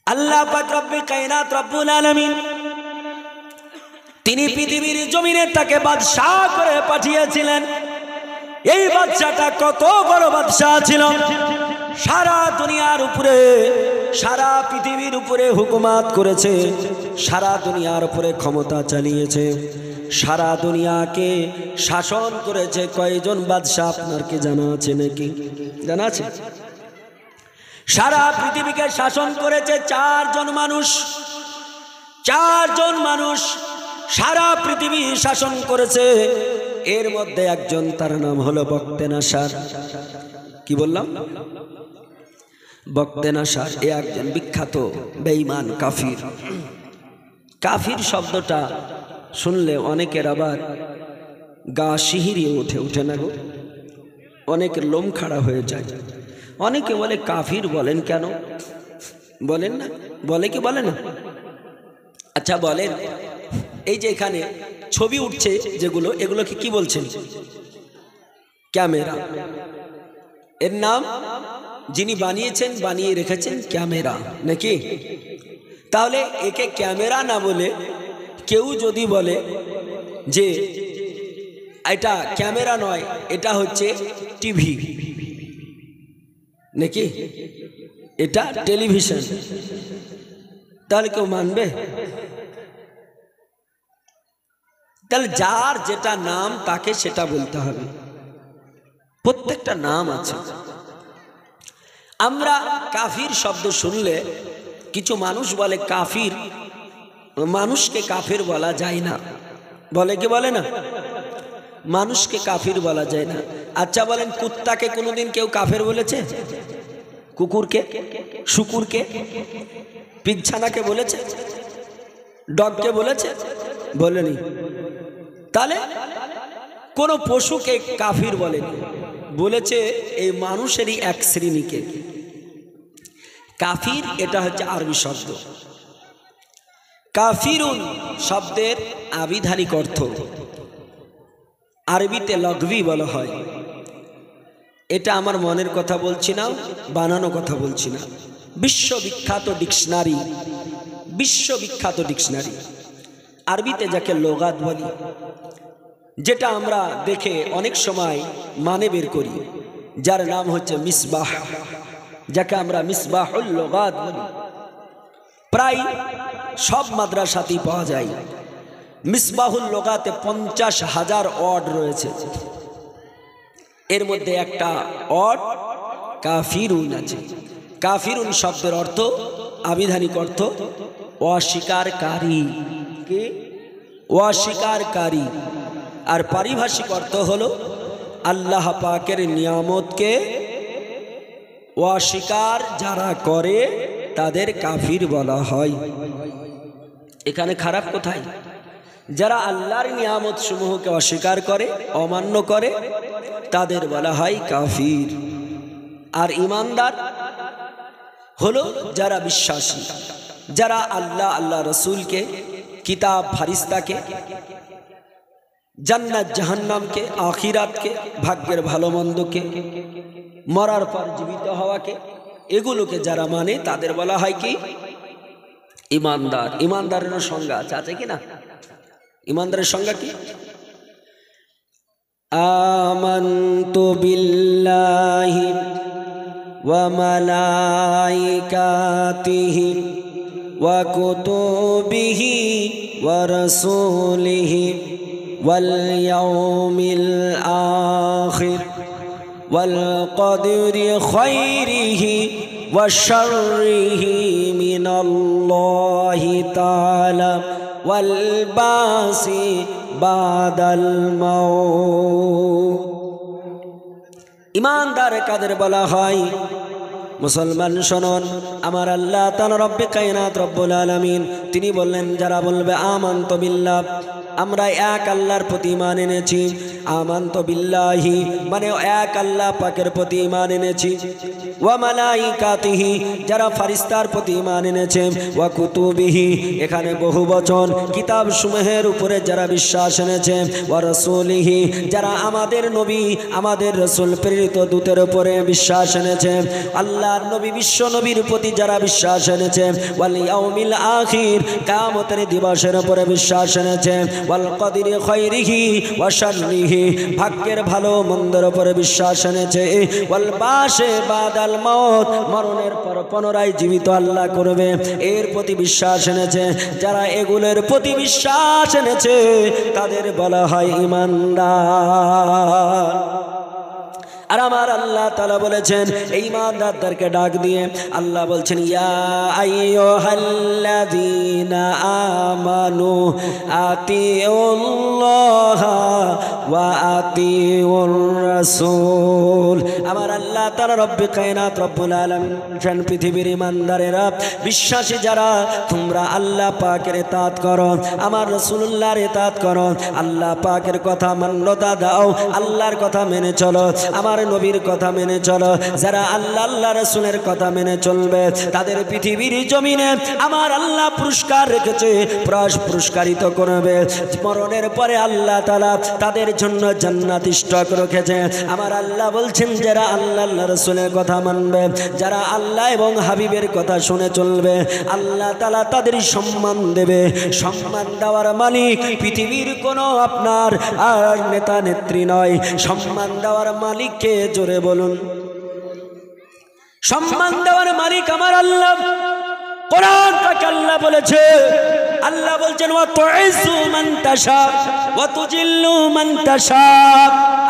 আল্লাহ পাক রব্বে কায়নাত রব্বুল আলামিন তিনি পৃথিবীর জমিনে তাকে বাদশাহ করে পাঠিয়েছিলেন। এই বাদশাটা কত বড় বাদশাহ ছিল, সারা দুনিয়ার উপরে, সারা পৃথিবীর উপরে হুকুমাত করেছে, সারা দুনিয়ার উপরে ক্ষমতা চালিয়েছে, সারা দুনিয়াকে শাসন করেছে। কয়জন বাদশাহ আপনার কি জানা আছে নাকি? জানা আছে? সারা পৃথিবীকে শাসন করেছে 4 জন মানুষ। 4 জন মানুষ সারা পৃথিবী শাসন করেছে। এর মধ্যে একজন, তার নাম হলো বক্তেনাসার। কি বললাম? বক্তেনাসার। এ একজন বিখ্যাত বেঈমান কাফির। কাফির শব্দটা শুনলে অনেকের আবার গা শিহরিয়ে ওঠে, উঠে না গো? অনেকের লোম খাড়া হয়ে যায়। অনেকে বলে কাফির বলেন কেন? বলেন না? বলে কি বলে না? আচ্ছা বলেন, এই যে এখানে ছবি উঠছে যেগুলো, এগুলোকে কি বলছেন? ক্যামেরা। এর নাম যিনি বানিয়েছেন, বানিয়ে রেখেছেন ক্যামেরা, নাকি? তাহলে একে ক্যামেরা না বলে কেউ যদি বলে যে এটা ক্যামেরা নয়, এটা হচ্ছে টিভি, নাকি এটা টেলিভিশন, তাহলে কেউ মানবে? তাহলে যার যেটা নাম তাকে সেটা বলতে হবে। প্রত্যেকটা নাম আছে। আমরা কাফির শব্দ শুনলে কিছু মানুষ বলে কাফির, মানুষকে কাফির বলা যায় না। বলে কি বলে না? মানুষকে কাফির বলা যায় না। আচ্ছা বলেন, কুত্তাকে কোনোদিন কেউ কাফের বলেছে? কুকুরকে, শুকুরকে, পিচ্ছানাকে বলেছে? ডগকে বলেছে? বলেনি। তাহলে কোন পশুকে কাফির বলেনি, বলেছে এই মানুষেরই এক শ্রেণীকে কাফির। এটা হচ্ছে আরবি শব্দ। কাফিরুন শব্দের আবিধানিক অর্থ আরবিতে লঘবি বলা হয়। এটা আমার মনের কথা বলছি না, বানানো কথা বলছি না। বিশ্ববিখ্যাত ডিকশনারি, বিশ্ববিখ্যাত ডিকশনারি আরবিতে যাকে লোগাত বলি, যেটা আমরা দেখে অনেক সময় মানে বের করি, যার নাম হচ্ছে মিসবাহ, যাকে আমরা মিসবাহুল লোগাত বলি। প্রায় সব মাদ্রাসাতেই পাওয়া যায়। মিসবাহুল লোগাতে 50,000 ওয়ার্ড রয়েছে। এর মধ্যে একটা ওয়ার্ড কাফিরুন আছে। কাফিরুন শব্দের অর্থ, আবিধানিক অর্থ অস্বীকারী, কে? অস্বীকারী। আর পারিভাষিক অর্থ হলো আল্লাহ পাকের নিয়ামতকে অস্বীকার যারা করে তাদের কাফির বলা হয়। এখানে খারাপ কোথায়? যারা আল্লাহর নিয়ামত সমূহকে অস্বীকার করে, অমান্য করে, তাদের বলা হয় কাফির। আর ঈমানদার হলো যারা বিশ্বাসী, যারা আল্লাহ, আল্লাহ রসুলকে, কিতাব ফারিস্তাকে, জান্নাত জাহান্নামকে, আখিরাতকে, ভাগ্যের ভালো মন্দকে, মরার পর জীবিত হওয়াকে, এগুলোকে যারা মানে তাদের বলা হয় কি? ঈমানদার। ঈমানদারের সংজ্ঞা আছে, আছে কি না? ঈমানদারের সংজ্ঞা কি? আমানতু বিল্লাহি ওয়া মালাইকাতিহি ওয়া কুতুবিহি ওয়া রাসূলিহি ওয়াল ইয়াউমিল আখির ওয়াল কদরি খায়রিহি ওয়া শাররিহি মিনাল্লাহি তাআলা ওয়াল বাসি বাদাল মাউত। ঈমানদার কাদের বলা হয়? মুসলমান শুনুন, আমার আল্লাহ তাআলা রব্বে কায়নাত রব্বুল আলামিন তিনি বললেন, যারা বলবে আমানতু বিল্লাহ, আমরা এক আল্লাহর প্রতি ঈমান এনেছি। আমানতু বিল্লাহি মানে এক আল্লাহ পাকের প্রতি ঈমান এনেছি। ওয়া মালাইকাতিহি যারা ফারিস্তার প্রতি ঈমান এনেছে। ওয়া কুতুবিহি এখানে বহু বচন, কিতাব সমূহের উপরে যারা বিশ্বাস এনেছে। ওয়া রাসূলিহি যারা আমাদের নবী আমাদের রাসূল প্রেরিত দূতের উপরে বিশ্বাস এনেছে। আল্লাহর নবী বিশ্ব নবীর প্রতি যারা বিশ্বাস এনেছে। ওয়াল ইয়াউমিল আখির কিয়ামতের দিবসের উপরে বিশ্বাস এনেছে। ওয়াল কদরি খায়রিহি ওয়া শাররিহি ভাগ্যের ভালো মন্দের উপরে বিশ্বাস এনেছে। ওয়াল বাসে বাদাল মাউত মরণের পর পুনরায় জীবিত আল্লাহ করবে, এর প্রতি বিশ্বাস এনেছে। যারা এগুলোর প্রতি বিশ্বাস এনেছে তাদের বলা হয় ঈমানদার। আর আমার আল্লাহ তাআলা বলেছেন এই ঈমানদারদেরকে ডাক দিয়ে আল্লাহ বলছেন, ইয়া আইয়ুহাল্লাযীনা আমানু আতিউল্লাহা ওয়া আতিউর রাসূল। আমার আল্লাহ তাআলা রব্বে কায়নাত রব্বুল আলামিন পৃথিবীর ঈমানদারেরা বিশ্বাসী যারা, তোমরা আল্লাহ পাকের ইতাআত করো, আমার রাসূলুল্লাহর ইতাআত করো, আল্লাহ পাকের কথা মান্যতা দাও, আল্লাহর কথা মেনে চলো, আমার নবীর কথা মেনে চলো। যারা আল্লাহ আল্লাহ রাসূলের কথা মেনে চলবে তাদের পৃথিবীর জমিনে আমার আল্লাহ পুরস্কার রেখেছে, পুরস্কারিত করবে। মরণের পরে আল্লাহ তাআলা তাদের জন্য জান্নাত স্টক রেখেছে। আমার আল্লাহ বলছেন, যারা আল্লাহ আল্লাহ রাসূলের কথা মানবে, যারা আল্লাহ এবং হাবিবের কথা শুনে চলবে, আল্লাহ তাআলা তাদের সম্মান দেবে। সম্মান দেওয়ার মালিক পৃথিবীর কোনো আপনার আর নেতা নেত্রী নয়, সম্মান দেওয়ার মালিক কে? জোরে বলুন। সম্মান দেওয়ার মালিক আমার আল্লাহ। কোরআন পাকে আল্লাহ বলেছে, আল্লাহ বলছেন ওয়া তুইজ্জু মান তাশা ওয়া তুজিল্লু মান তাশা।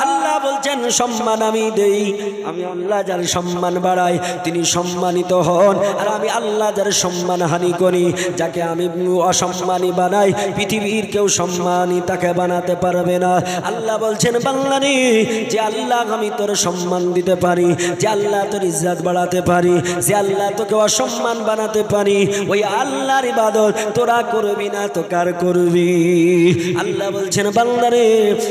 আল্লাহ বলছেন সম্মান আমি দেই, আমি আল্লাহ যার সম্মান বাড়াই তিনি সম্মানিত হন, আর আমি আল্লাহ যার সম্মান হানি করি, যাকে আমি অসম্মানী বানাই, পৃথিবীর কেউ সম্মানী তাকে বানাতে পারবে না। আল্লাহ বলছেন বাংলানি, যে আল্লাহ আমি তোর সম্মান দিতে পারি, যে আল্লাহ তোর ইজ্জত বাড়াতে পারি, যে আল্লাহ তোকে অসম্মান বানাতে পারি, ওই আল্লাহর ইবাদত তোরা করবি না তো কার করবি? আল্লাহ বলছেন বান্দারে,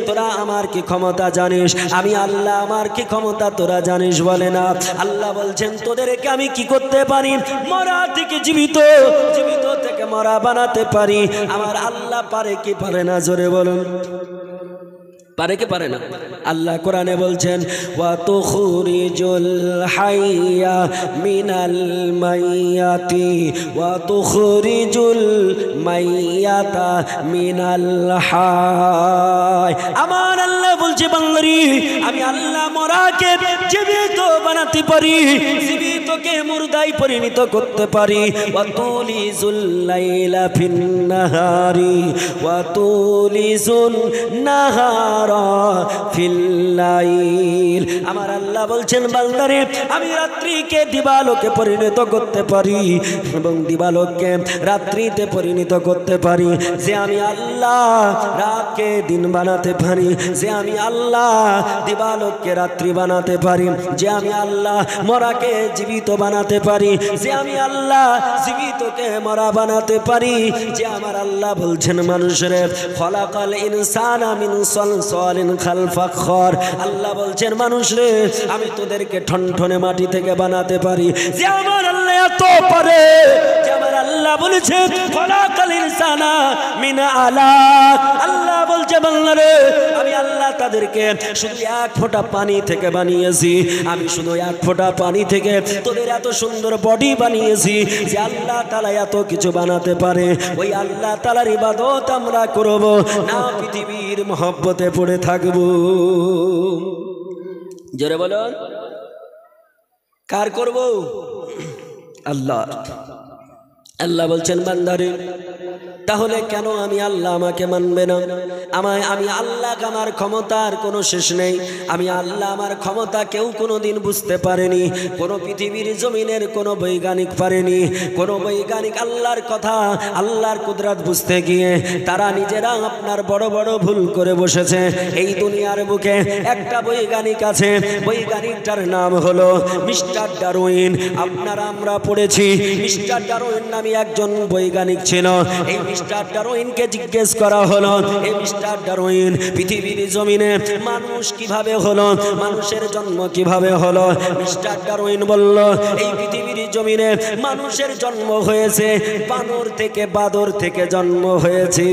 তোরা আমার কি ক্ষমতা জানিস? আমি আল্লাহ আমার কি ক্ষমতা তোরা জানিস? বলে না। আল্লাহ বলছেন তোদেরকে আমি কি করতে পারি? মরা থেকে জীবিত, জীবিত থেকে মরা বানাতে পারি। আমার আল্লাহ পারে কি পারে না? জোরে বলুন। পারে কি পারে না? আল্লাহ কোরআনে বলছেন ওয়া তুখরিজুল হাইয়া মিনাল মাইয়াতি ওয়া তুখরিজুল মাইয়াতা মিনাল হাই। আমার আল্লাহ বলছে বান্দারি, আমি আল্লাহ মরাকে জীবিত বানাতে পারি, জীবিতকে মুর্দায় পরিণত করতে পারি। ওয়া তুলিজুল লাইলা ফিন নাহারি ওয়া তুলিজুল নাহার ফিল্লাইল। আমার আল্লাহ বলছেন বান্দারে, আমি রাত্রিকে দিবালোকে পরিণত করতে পারি এবং দিবালোককে রাত্রিতে পরিণত করতে পারি। যে আমি আল্লাহ রাতকে দিন বানাতে পারি, যে আমি আল্লাহ দিবালোককে রাত্রি বানাতে পারি, যে আমি আল্লাহ মরাকে জীবিত বানাতে পারি, যে আমি আল্লাহ জীবিতকে মরা বানাতে পারি, যে আমার আল্লাহ বলছেন মানুষের খলাকাল ইনসানা মিন সালসালিন খাল ফাখর। আল্লাহ বলছেন মানুষ রে, আমি তোদেরকে ঠনঠনে মাটি থেকে বানাতে পারি। যে আমার আল্লাহ এত পারে, যে আমার আল্লাহ বলেছে খলাকাল ইনসানা মিন আলাক। আল্লাহ বলছে বান্দা রে, আমি আল্লাহ তাদেরকে শুধু এক ফোঁটা পানি থেকে বানিয়েছি। আমি শুধু এক ফোঁটা পানি থেকে তোদের এত সুন্দর বডি বানিয়েছি। যে আল্লাহ তাআলা এত কিছু বানাতে পারে, ওই আল্লাহ তাআলার ইবাদত আমরা করব না পৃথিবীর মহব্বতে পড়ে থাকব? জোরে বলুন, কার করব? আল্লাহ। আল্লাহ বলছেন বান্দারে, তাহলে কেন আমি আল্লাহ আমাকে মানবে না? আমি আল্লাহ, আমার ক্ষমতার কোনো শেষ নেই। আমি আল্লাহ, আমার ক্ষমতা কেউ কোনো দিন বুঝতে পারেনি। কোনো পৃথিবীর জমিনের কোনো বৈজ্ঞানিক পারেনি। কোনো বৈজ্ঞানিক আল্লাহর কথা, আল্লাহর কুদরত বুঝতে গিয়ে তারা নিজেরা আপনার বড় বড় ভুল করে বসেছে। এই দুনিয়ার বুকে একটা বৈজ্ঞানিক আছে, বৈজ্ঞানিকটার নাম হলো মিস্টার ডারউইন। আমরা পড়েছি মিস্টার ডারউইন নামে একজন বৈজ্ঞানিক ছিল। এই মিস্টার ডারউইনকে জিজ্ঞেস করা হলো, এই মিস্টার ডারউইন, পৃথিবীর জমিনে মানুষ কিভাবে হলো, মানুষের জন্ম কিভাবে হলো? মিস্টার ডারউইন বলল, এই পৃথিবীর জমিনে মানুষের জন্ম হয়েছে বানর থেকে, বাদর থেকে জন্ম হয়েছে।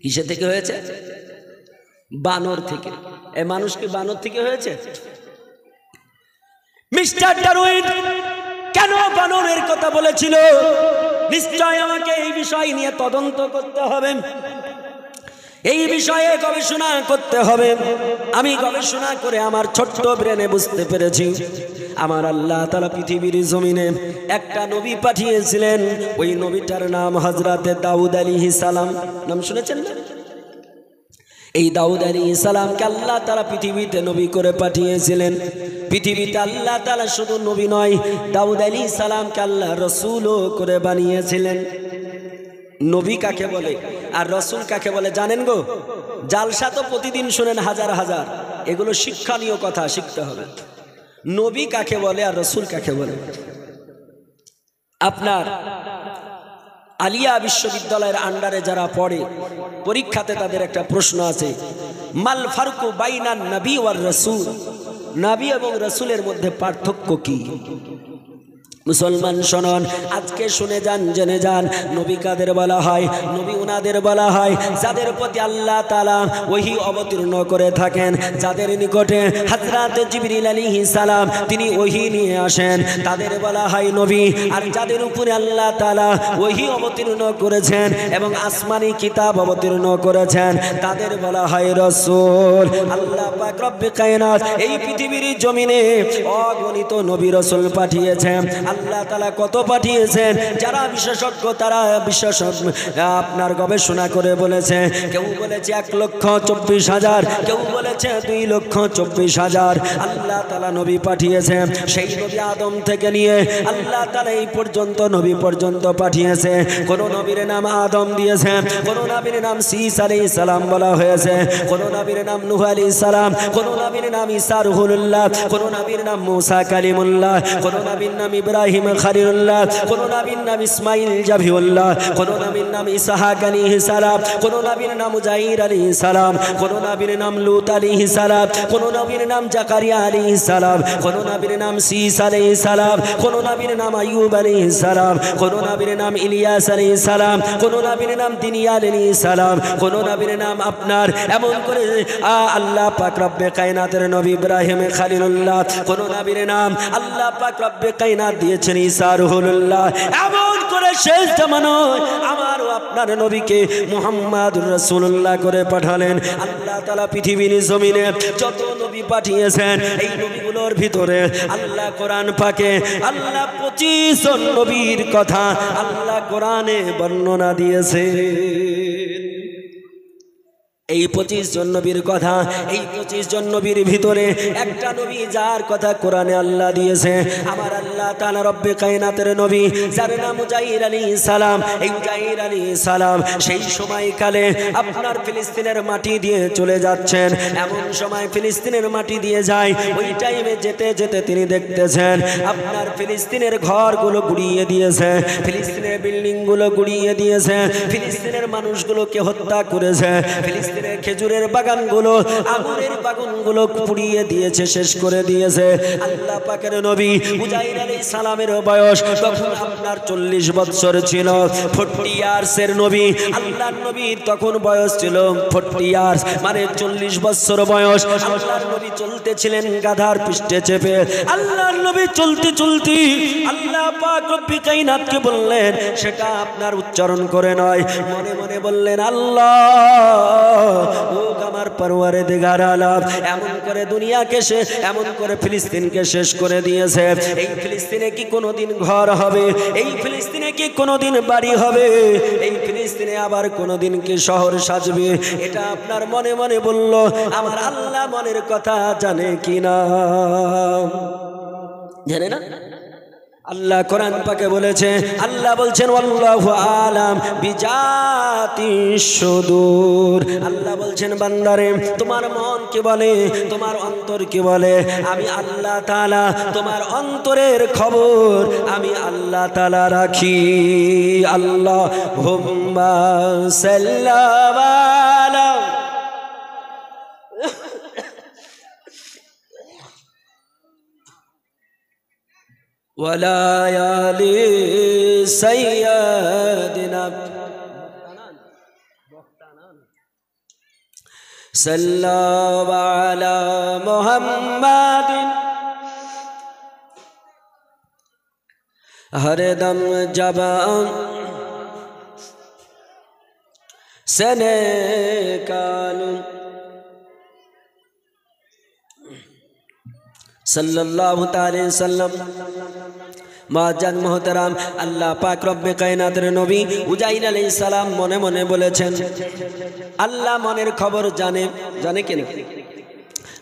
কিসে থেকে হয়েছে? বানর থেকে। এই মানুষ কি বানর থেকে হয়েছে? মিস্টার ডারউইন কেন বানরের কথা বলেছিল? নিশ্চয় আমাকে এই বিষয় নিয়ে তদন্ত করতে হবে, এই বিষয়ে গবেষণা করতে হবে। আমি গবেষণা করে আমার ছোট্ট ব্রেনে বুঝতে পেরেছি, আমার আল্লাহ তাআলা পৃথিবীর জমিনে একটা নবী পাঠিয়েছিলেন। ওই নবীটার নাম হযরতে দাউদ আলাইহিস সালাম। নাম শুনেছেন না? এই দাউদ আলাইহিস সালামকে আল্লাহ তাআলা পৃথিবীতে নবী করে পাঠিয়েছিলেন। পৃথিবীতে আল্লাহ তাআলা শুধু নবী নয়, দাউদ আলাইহিস সালামকে আল্লাহ রাসূলও করে বানিয়েছিলেন। নবী কাকে বলে আর রাসূল কাকে বলে জানেন গো? জালসা তো প্রতিদিন শুনেন হাজার হাজার, এগুলো শিক্ষণীয় কথা, শিখতে হবে। নবী কাকে বলে আর রাসূল কাকে বলে? আপনার আলিয়া বিশ্ববিদ্যালয়ের আন্ডারে যারা পড়ে, পরীক্ষাতে তাদের একটা প্রশ্ন আছে, মাল ফারকু বাইনান নবী ওয়ার রাসূল। নবী এবং রাসূলের মধ্যে পার্থক্য কি? মুসলমান শুনুন, আজকে শুনে যান, জেনে যান। নবী কাদের বলা হয়? নবী উনাদের বলা হয় যাদের প্রতি আল্লাহ তাআলা ওহী অবতীর্ণ করে থাকেন, যাদের নিকটে হযরত জিবরিল আলাইহিস সালাম তিনি ওহী নিয়ে আসেন, তাদের বলা হয় নবী। আর যাদের উপরে আল্লাহ তাআলা ওহী অবতীর্ণ করেছেন এবং আসমানি কিতাব অবতীর্ণ করেছেন, তাদের বলা হয় রাসূল। আল্লাহ পাক রব্বে কায়নাত এই পৃথিবীর জমিনে অগণিত নবী রাসূল পাঠিয়েছেন। আল্লাহ তাআলা কত পাঠিয়েছেন, যারা বিশেষজ্ঞ তারা আপনার গবেষণা করে বলেছে, কেউ বলেছে 1,24,000, কেউ বলেছে 2,24,000 আল্লাহ তাআলা নবী পাঠিয়েছেন। সেই নবী আদম থেকে নিয়ে আল্লাহ তাআলা এই পর্যন্ত নবী পর্যন্ত পাঠিয়েছে। কোন নবীর নাম আদম দিয়েছেন, কোন নবীর নাম সীস আলাইহিস সালাম বলা হয়েছে, কোন নবীর নাম নূহ আলাইহিস সালাম, কোন নবীর নাম ঈসা রুহুল্লাহ, কোন নবীর নাম মুসা কালিমুল্লাহ, কোন নবীর নাম ইব্রাহিম খলিলুল্লাহ, কোন নবীর নাম ইসমাঈল জাবিউল্লাহ, কোন নবীর নাম ইসহাক আলাইহিস সালাম, কোন নবীর নাম উযাইর আলাইহিস সালাম, কোন নবীর নাম লূত আলাইহিস সালাম, কোন নবীর নাম জাকারিয়া আলাইহিস সালাম, কোন নবীর নাম সীস আলাইহিস সালাম, কোন নবীর নাম আইয়ুব আলাইহিস সালাম, কোন নবীর নাম ইলিয়াস আলাইহিস সালাম, কোন নবীর নাম দিনিয়া আলাইহিস সালাম, কোন নবীর নাম আপনার এমন করে আল্লাহ পাক রব্বে কায়নাতের নবী ইব্রাহিম খলিলুল্লাহ, কোন নবীর নাম আল্লাহ পাক রব্বে কায়নাত দিয়েছেন ঈসা রুহুল্লাহ। এমন করে শেষ জামানায় আমার ও আপনার নবীকে মুহাম্মাদুর রাসূলুল্লাহ করে পাঠালেন। আল্লাহ তাআলা পৃথিবীর জমিনে যত নবী পাঠিয়েছেন, এই নবীগুলোর ভিতরে আল্লাহ কোরআন পাকে আল্লাহ 25 জন নবীর কথা আল্লাহ কোরআনে বর্ণনা দিয়েছে। এই 25 জন নবীর কথা, এই 25 জন নবীর ভিতরে একটা নবী যার কথা কোরআনে আল্লাহ দিয়েছে, আমার আল্লাহ তাআলা রব্বে কায়নাতের নবী যার নাম উযাইর আলাইহিস সালাম। এই উযাইর আলাইহিস সালাম সেই সময়কালে আপনার ফিলিস্তিনের মাটি দিয়ে চলে যাচ্ছেন। এমন সময় ফিলিস্তিনের মাটি দিয়ে যায়, ওই টাইমে যেতে যেতে তিনি দেখতেছেন আপনার ফিলিস্তিনের ঘরগুলো গুড়িয়ে দিয়েছে, ফিলিস্তিনের বিল্ডিংগুলো গুড়িয়ে দিয়েছে, ফিলিস্তিনের মানুষগুলোকে হত্যা করেছে, ফিলিস্তিনের ফিলিস্তিনের খেজুরের বাগানগুলো, আগুনের বাগানগুলো পুড়িয়ে দিয়েছে, শেষ করে দিয়েছে। আল্লাহ পাকের নবী উজাইর আলাইহিস সালামের বয়স তখন আপনার 40 বছর ছিল। 40 ইয়ার্সের নবী, আল্লাহর নবীর তখন বয়স ছিল 40 ইয়ার্স, মানে 40 বছর বয়স। আল্লাহর নবী চলতেছিলেন গাধার পৃষ্ঠে চেপে। আল্লাহর নবী চলতে চলতে আল্লাহ পাক রব্বুল কায়নাতকে বললেন, সেটা আপনার উচ্চারণ করে নয়, মনে মনে বললেন, আল্লাহ ও আমার পরওয়ারদিগার আলাম, এমন করে দুনিয়াকে এমন করে ফিলিস্তিনকে শেষ করে দিয়েছে। এই ফিলিস্তিনে কি কোনোদিন ঘর হবে? এই ফিলিস্তিনে কি কোনোদিন বাড়ি হবে? এই ফিলিস্তিনে আবার কোনোদিন কি শহর সাজবে? এটা আপনার মনে মনে বলল। আমার আল্লাহ মনের কথা জানে কিনা? জানে না? আল্লাহ কোরআন পাকে বলেছে, আল্লাহ বলছেন আল্লাহু আলাম বিজাতিস সুদূর। আল্লাহ বলছেন, বান্দারে তোমার মন কি বলে, তোমার অন্তর কি বলে, আমি আল্লাহ তাআলা তোমার অন্তরের খবর আমি আল্লাহ তাআলা রাখি। আল্লাহুম্মা সাল্লাল্লাহু আলা ওয়ালায়ালি সাইয়্যিদিনা সাল্লাল্লাহু আলা মুহাম্মাদিন হরদম জবান সনে কালু সাল্লাল্লাহু তাআলা সাল্লাম। মুআজ্জান মুহতারাম, আল্লাহ পাক রব্বে কায়নাতের নবী উজাইর আলাইহিস সালাম মনে মনে বলেছেন, আল্লাহ মনের খবর জানে। জানে কিনা?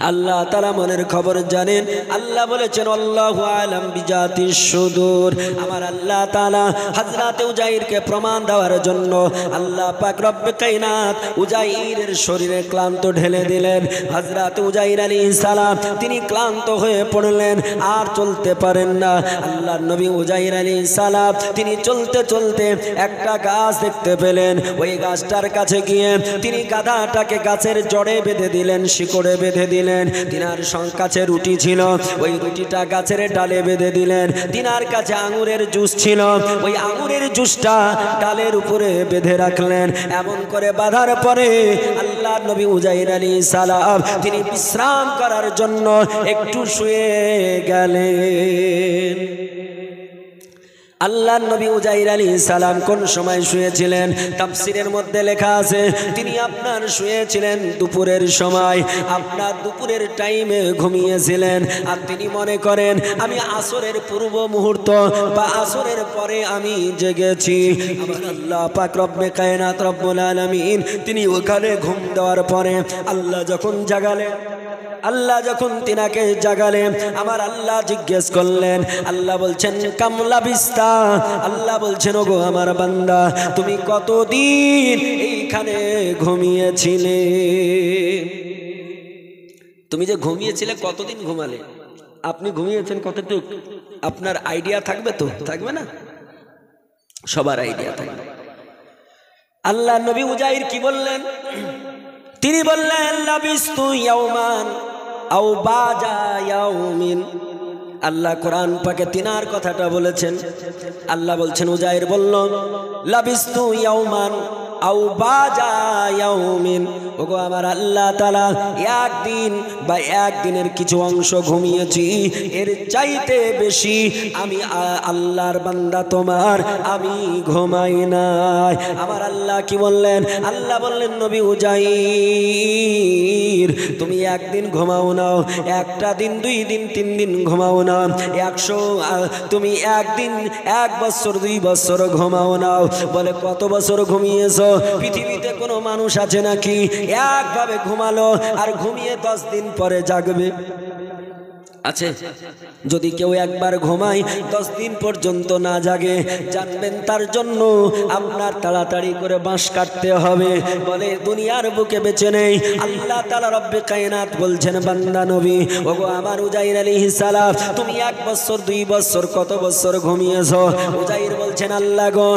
আল্লাহ তাআলা মনের খবর জানেন। আল্লাহ বলেছেন আল্লাহু আলাম বিজাতিস সুদূর। আমার আল্লাহ তাআলা হযরত উজাইরকে প্রমাণ দেওয়ার জন্য আল্লাহ পাক রব্বে কায়নাত উজাইরের শরীরে ক্লান্ত ঢেলে দিলেন। হযরত উজাইর আলাইহিস সালাম তিনি ক্লান্ত হয়ে পড়লেন, আর চলতে পারেন না। আল্লাহর নবী উজাইর আলাইহিস সালাম তিনি চলতে চলতে একটা গাছ দেখতে পেলেন। ওই গাছটার কাছে গিয়ে তিনি গাধাটাকে গাছের জড়ে বেঁধে দিলেন, শিকড়ে বেঁধে দিলেন। তিনার কাছে রুটি ছিল, ওই রুটিটা গাছের ডালে বেঁধে দিলেন। তিনার কাছে আঙুরের জুস ছিল, ওই আঙুরের জুসটা ডালের উপরে বেঁধে রাখলেন। এমন করে বাঁধার পরে আল্লাহর নবী উজাইর আলাইহিস সালাম তিনি বিশ্রাম করার জন্য একটু শুয়ে গেলেন। আল্লাহর নবী উজাইর আলাইহিস সালাম কোন সময় শুয়েছিলেন? তাফসীরের মধ্যে লেখা আছে তিনি আপনার শুয়েছিলেন দুপুরের সময়, আপনার দুপুরের টাইমে ঘুমিয়েছিলেন। আর তিনি মনে করেন আমি আসরের পূর্ব মুহূর্ত বা আসরের পরে আমি জেগেছি। আমার আল্লাহ পাক রব্বে কায়নাত রব্বুল আলামিন তিনি ওখানে ঘুম দেওয়ার পরে আল্লাহ যখন জাগালেন, আল্লাহ যখন তিনাকে জাগালেন, আমার আল্লাহ জিজ্ঞেস করলেন, আল্লাহ বলছেন কামলা বিস্তা, আল্লাহ বলছেন ওগো আমার বান্দা তুমি কতদিন এইখানে ঘুমিয়েছিলে? তুমি যে ঘুমিয়েছিলে কতদিন ঘুমালে? আপনি ঘুমিয়েছেন কতটুক? আপনার আইডিয়া থাকবে তো? থাকবে না? সবার আইডিয়া থাকবে। আল্লাহ নবী উজাইর কি বললেন? তিনি বললেন লাবিস্তু ইয়াওমান আও বাজা ইয়াউমিন। আল্লাহ কোরআন পাকে তিনার কথাটা বলেছেন। আল্লাহ বলছেন উজাইর বলল লাবিস্তু ইয়াওমান আও বাজা ইয়াউমিন। ওগো আমার আল্লাহ তাআলা একদিন বা একদিনের কিছু অংশ ঘুমিয়েছি, এর চাইতে বেশি আমি আল্লাহর বান্দা তোমার আমি ঘুমাই নাই। আমার আল্লাহ কি বললেন? আল্লাহ বললেন নবী উজাইর তুমি একদিন ঘুমাও না, একটা দিন, 2 দিন, 3 দিন ঘুমাও না, 100 তুমি একদিন, 1 বছর, 2 বছর ঘুমাও না। বলে কত বছর ঘুমিয়েছো? পৃথিবীতে কোনো মানুষ আছে নাকি একভাবে ঘুমালো আর ঘুমিয়ে 10 দিন পরে জাগবে? আছে? যদি কেউ একবার ঘুমায় 10 দিন পর্যন্ত না জাগে, জানবেন তার জন্য আপনার তাড়াতাড়ি করে বাঁশ কাটতে হবে। বলে দুনিয়ার বুকে বেঁচে নেই। আল্লাহ তাআলা রব্বে কায়নাত বলছেন বান্দা নবী ওগো আমার উজাইর আলাইহিস সালাম তুমি 1 বছর, 2 বছর, কত বছর ঘুমিয়েছো? উজাইর বলছেন বলছেন আল্লাহ গো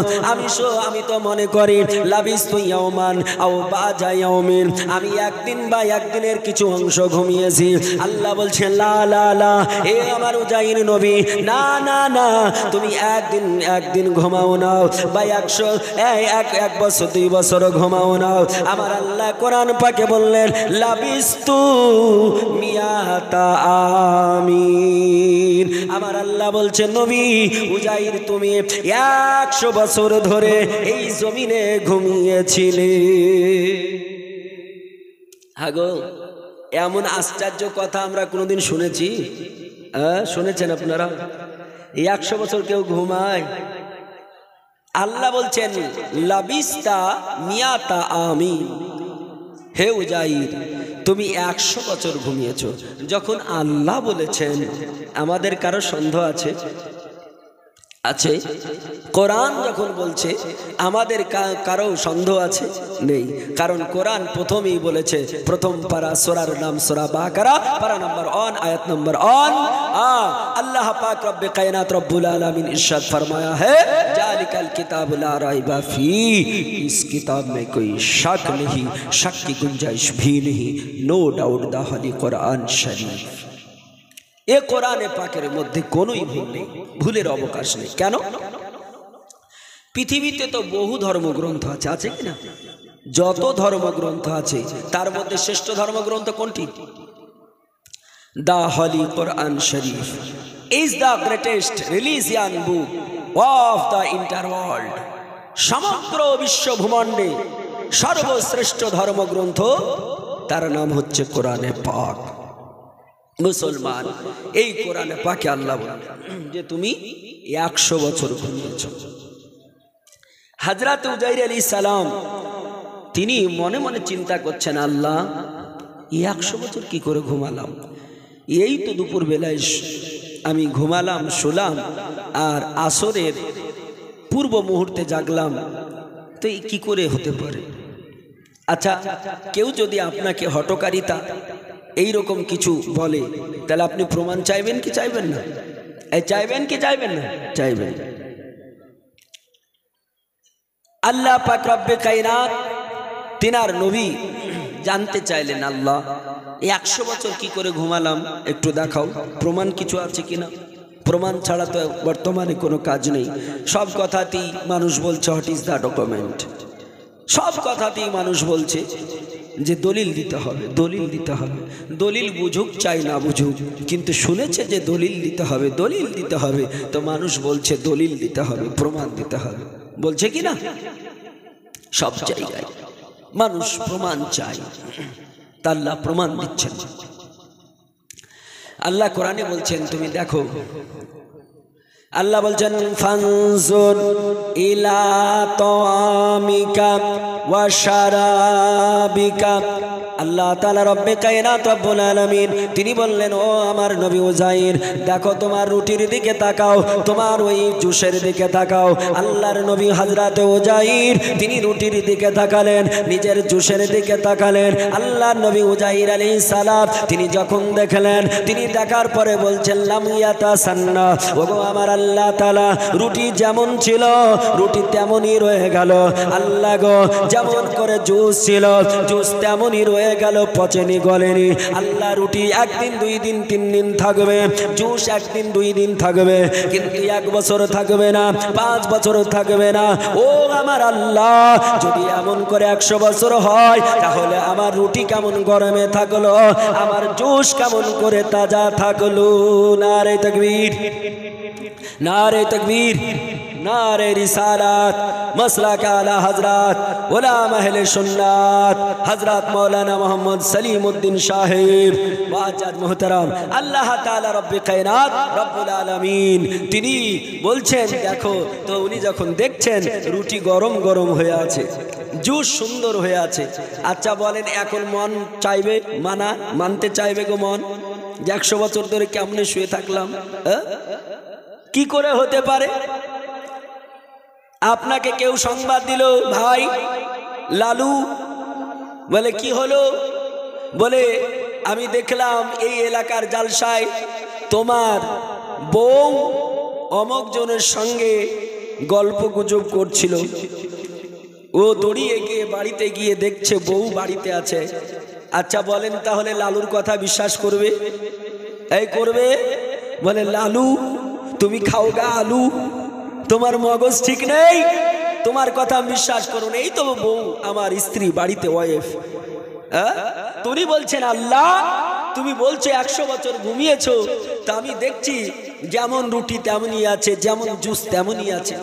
আমি তো মনে করি লাবিস্তু ইয়াওমান আও বাজা ইয়াওমিন, আমি একদিন বা একদিনের কিছু অংশ ঘুমিয়েছি। আল্লাহ বলছেন লা লা লা, এ আমার উজাইর নবী, না না না, তুমি একদিন ঘুমাও না বা 100 বছর 2 বছর ঘুমাও না। আমার আল্লাহ কোরআন পাকে বললেন লাবিস্তু মিয়াতা আমিন। আমার আল্লাহ বলছেন নবী উজাইর তুমি 100 বছর ধরে এই জমিনে ঘুমিয়েছিলে। আগো এমন আশ্চর্য কথা আমরা কোনোদিন শুনেছি? শুনেছেন আপনারা? 100 বছর কেউ ঘুমায়? আল্লাহ বলছেন লাবিস্তা মিয়াতা আমিন, হে উজাইর তুমি 100 বছর ঘুমিয়েছো। যখন আল্লাহ বলেছেন আমাদের কারো সন্দেহ আছে? আছে। কোরআন যখন বলছে আমাদের কারো সন্দেহ আছে? নেই, কারণ কোরআন প্রথমেই বলেছে, প্রথম পারা সূরার নাম সূরা বাকারা, পারা নম্বর 1 আয়াত নম্বর 1। अल्लाह पाक रब्बे कायनात रब्बुल आलमीन इरशाद फरमाया है जालिकल किताब ला रैबा फी, इस किताब में कोई शक नहीं, शक की गुंजाइश भी नहीं, no doubt the holy Quran Sharif. এ কোরআনে পাকের মধ্যে কোনোই ভুল নেই, ভুলের অবকাশ নেই। কেন? পৃথিবীতে তো বহু ধর্মগ্রন্থ আছে, আছে কিনা? যত ধর্মগ্রন্থ আছে তার মধ্যে শ্রেষ্ঠ ধর্মগ্রন্থ কোনটি? The Holi Quran Sharif is the greatest religion book of the inter world. সমগ্র বিশ্ব ভূমণ্ডে সর্বশ্রেষ্ঠ ধর্মগ্রন্থ, তার নাম হচ্ছে কোরআনে পাক। মুসলমান, এই কোরআনে পাকে আল্লাহ বলেন যে তুমি 100 বছর ঘুমিয়েছ। হযরত উজাইর আলাইহিস সালাম তিনি মনে মনে চিন্তা করছেন, আল্লাহ 100 বছর কি করে ঘুমালাম? এই তো দুপুর বেলায় আমি ঘুমালাম, শুলাম, আর আসরের পূর্ব মুহূর্তে জাগলাম, তো এই কি করে হতে পারে? আচ্ছা, কেউ যদি আপনাকে হঠকারিতা এইরকম কিছু বলে, তাহলে আপনি প্রমাণ চাইবেন কি চাইবেন না? চাইবেন কি চাইবেন না? চাইবেন। আল্লাহ পাক রব্বে কায়নাত তিনার নবী জানতে চাইলেন, আল্লাহ 100 বছর কি করে ঘুমালাম একটু দেখাও, প্রমাণ কিছু আছে কিনা? প্রমাণ ছাড়া তো বর্তমানে কোনো কাজ নেই। সব কথাতেই মানুষ বলছে হোয়াট ইজ দ্য ডকুমেন্ট, সব কথাতেই মানুষ বলছে যে দলিল দিতে হবে, দলিল দিতে হবে। দলিল বুঝুক চাই না বুঝুক, কিন্তু শুনেছে যে দলিল দিতে হবে, দলিল দিতে হবে, তো মানুষ বলছে দলিল দিতে হবে, প্রমাণ দিতে হবে। বলছে কি না? সব জায়গায় মানুষ প্রমাণ চায়, তা আল্লাহ প্রমাণ দিচ্ছেন। আল্লাহ কোরআনে বলছেন তুমি দেখো, আল্লাহ বলছেন ফানজুর ইলা তামিকা ওয়া শারাবিকা। আল্লাহ তাআলা রব্বে কায়নাত রব্বুল আলামিন তিনি বললেন, ও আমার নবী উজাইর, দেখো তোমার রুটির দিকে তাকাও, তোমার ওই জুসের দিকে তাকাও। আল্লাহর নবী হযরত উজাইর তিনি রুটির দিকে তাকালেন, নিজের জুসের দিকে তাকালেন। আল্লাহর নবী উজাইর আলাইহিস সালাম তিনি যখন দেখলেন, তিনি দেখার পরে বলছেন লাম ইয়াতাসান্না, ওগো আমার আল্লাহ তাআলা, রুটি যেমন ছিল রুটি তেমনই রয়ে গেল। আল্লাহ গো, যেমন করে জুস ছিল জুস তেমনই রয়ে গেল, পচেনি গলেনি। আল্লাহ রুটি 1 দিন 2 দিন 3 দিন থাকবে, জুস 1 দিন 2 দিন থাকবে, কিন্তু 1 বছর থাকবে না, 5 বছর থাকবে না। ও আমার আল্লাহ, যদি এমন করে 100 বছর হয়, তাহলে আমার রুটি কেমন গরমে থাকলো, আমার জুস কেমন করে তাজা থাকলো। নারে তাকবীর, नारे तकबीर, नारे रिसालत, मसलक आला हजरत उलमा अहले सुन्नत हजरत मौलाना मोहम्मद सलीमुद्दीन साहेब वाजद मोहतरम अल्लाह ताला रब्बे कायनात रब्बुल आलमीन তিনি বলছেন দেখো তো, উনি যখন দেখছেন রুটি গরম গরম হয়ে আছে, জুস সুন্দর হয়ে আছে, আচ্ছা বলেন এখন মন চাইবে মানতে চাইবে গো মন যে 100 বছর ধরে কেমনে শুয়ে থাকলাম? কি করে হতে পারে? আপনাকে কেউ সংবাদ দিল, ভাই লালু, বলে কি হলো? বলে আমি দেখলাম এই এলাকার জালসায় তোমার বউ অমুক জনের সঙ্গে গল্প গুজব করছিল। ও দড়িয়ে গিয়ে বাড়িতে গিয়ে দেখছে বউ বাড়িতে আছে। আচ্ছা বলেন তাহলে লালুর কথা বিশ্বাস করবে? এই করবে? বলে লালু তুমি খাও গা আলু, তোমার মগজ ঠিক নেই, তোমার কথা বিশ্বাস করুন। এই তো বউ আমার স্ত্রী বাড়িতে, ওয়াইফ। তুমি বলছেন আল্লাহ, তুমি বলছো 100 বছর ঘুমিয়েছো, তা আমি দেখছি যেমন রুটি তেমনই আছে, যেমন জুস তেমনই আছে,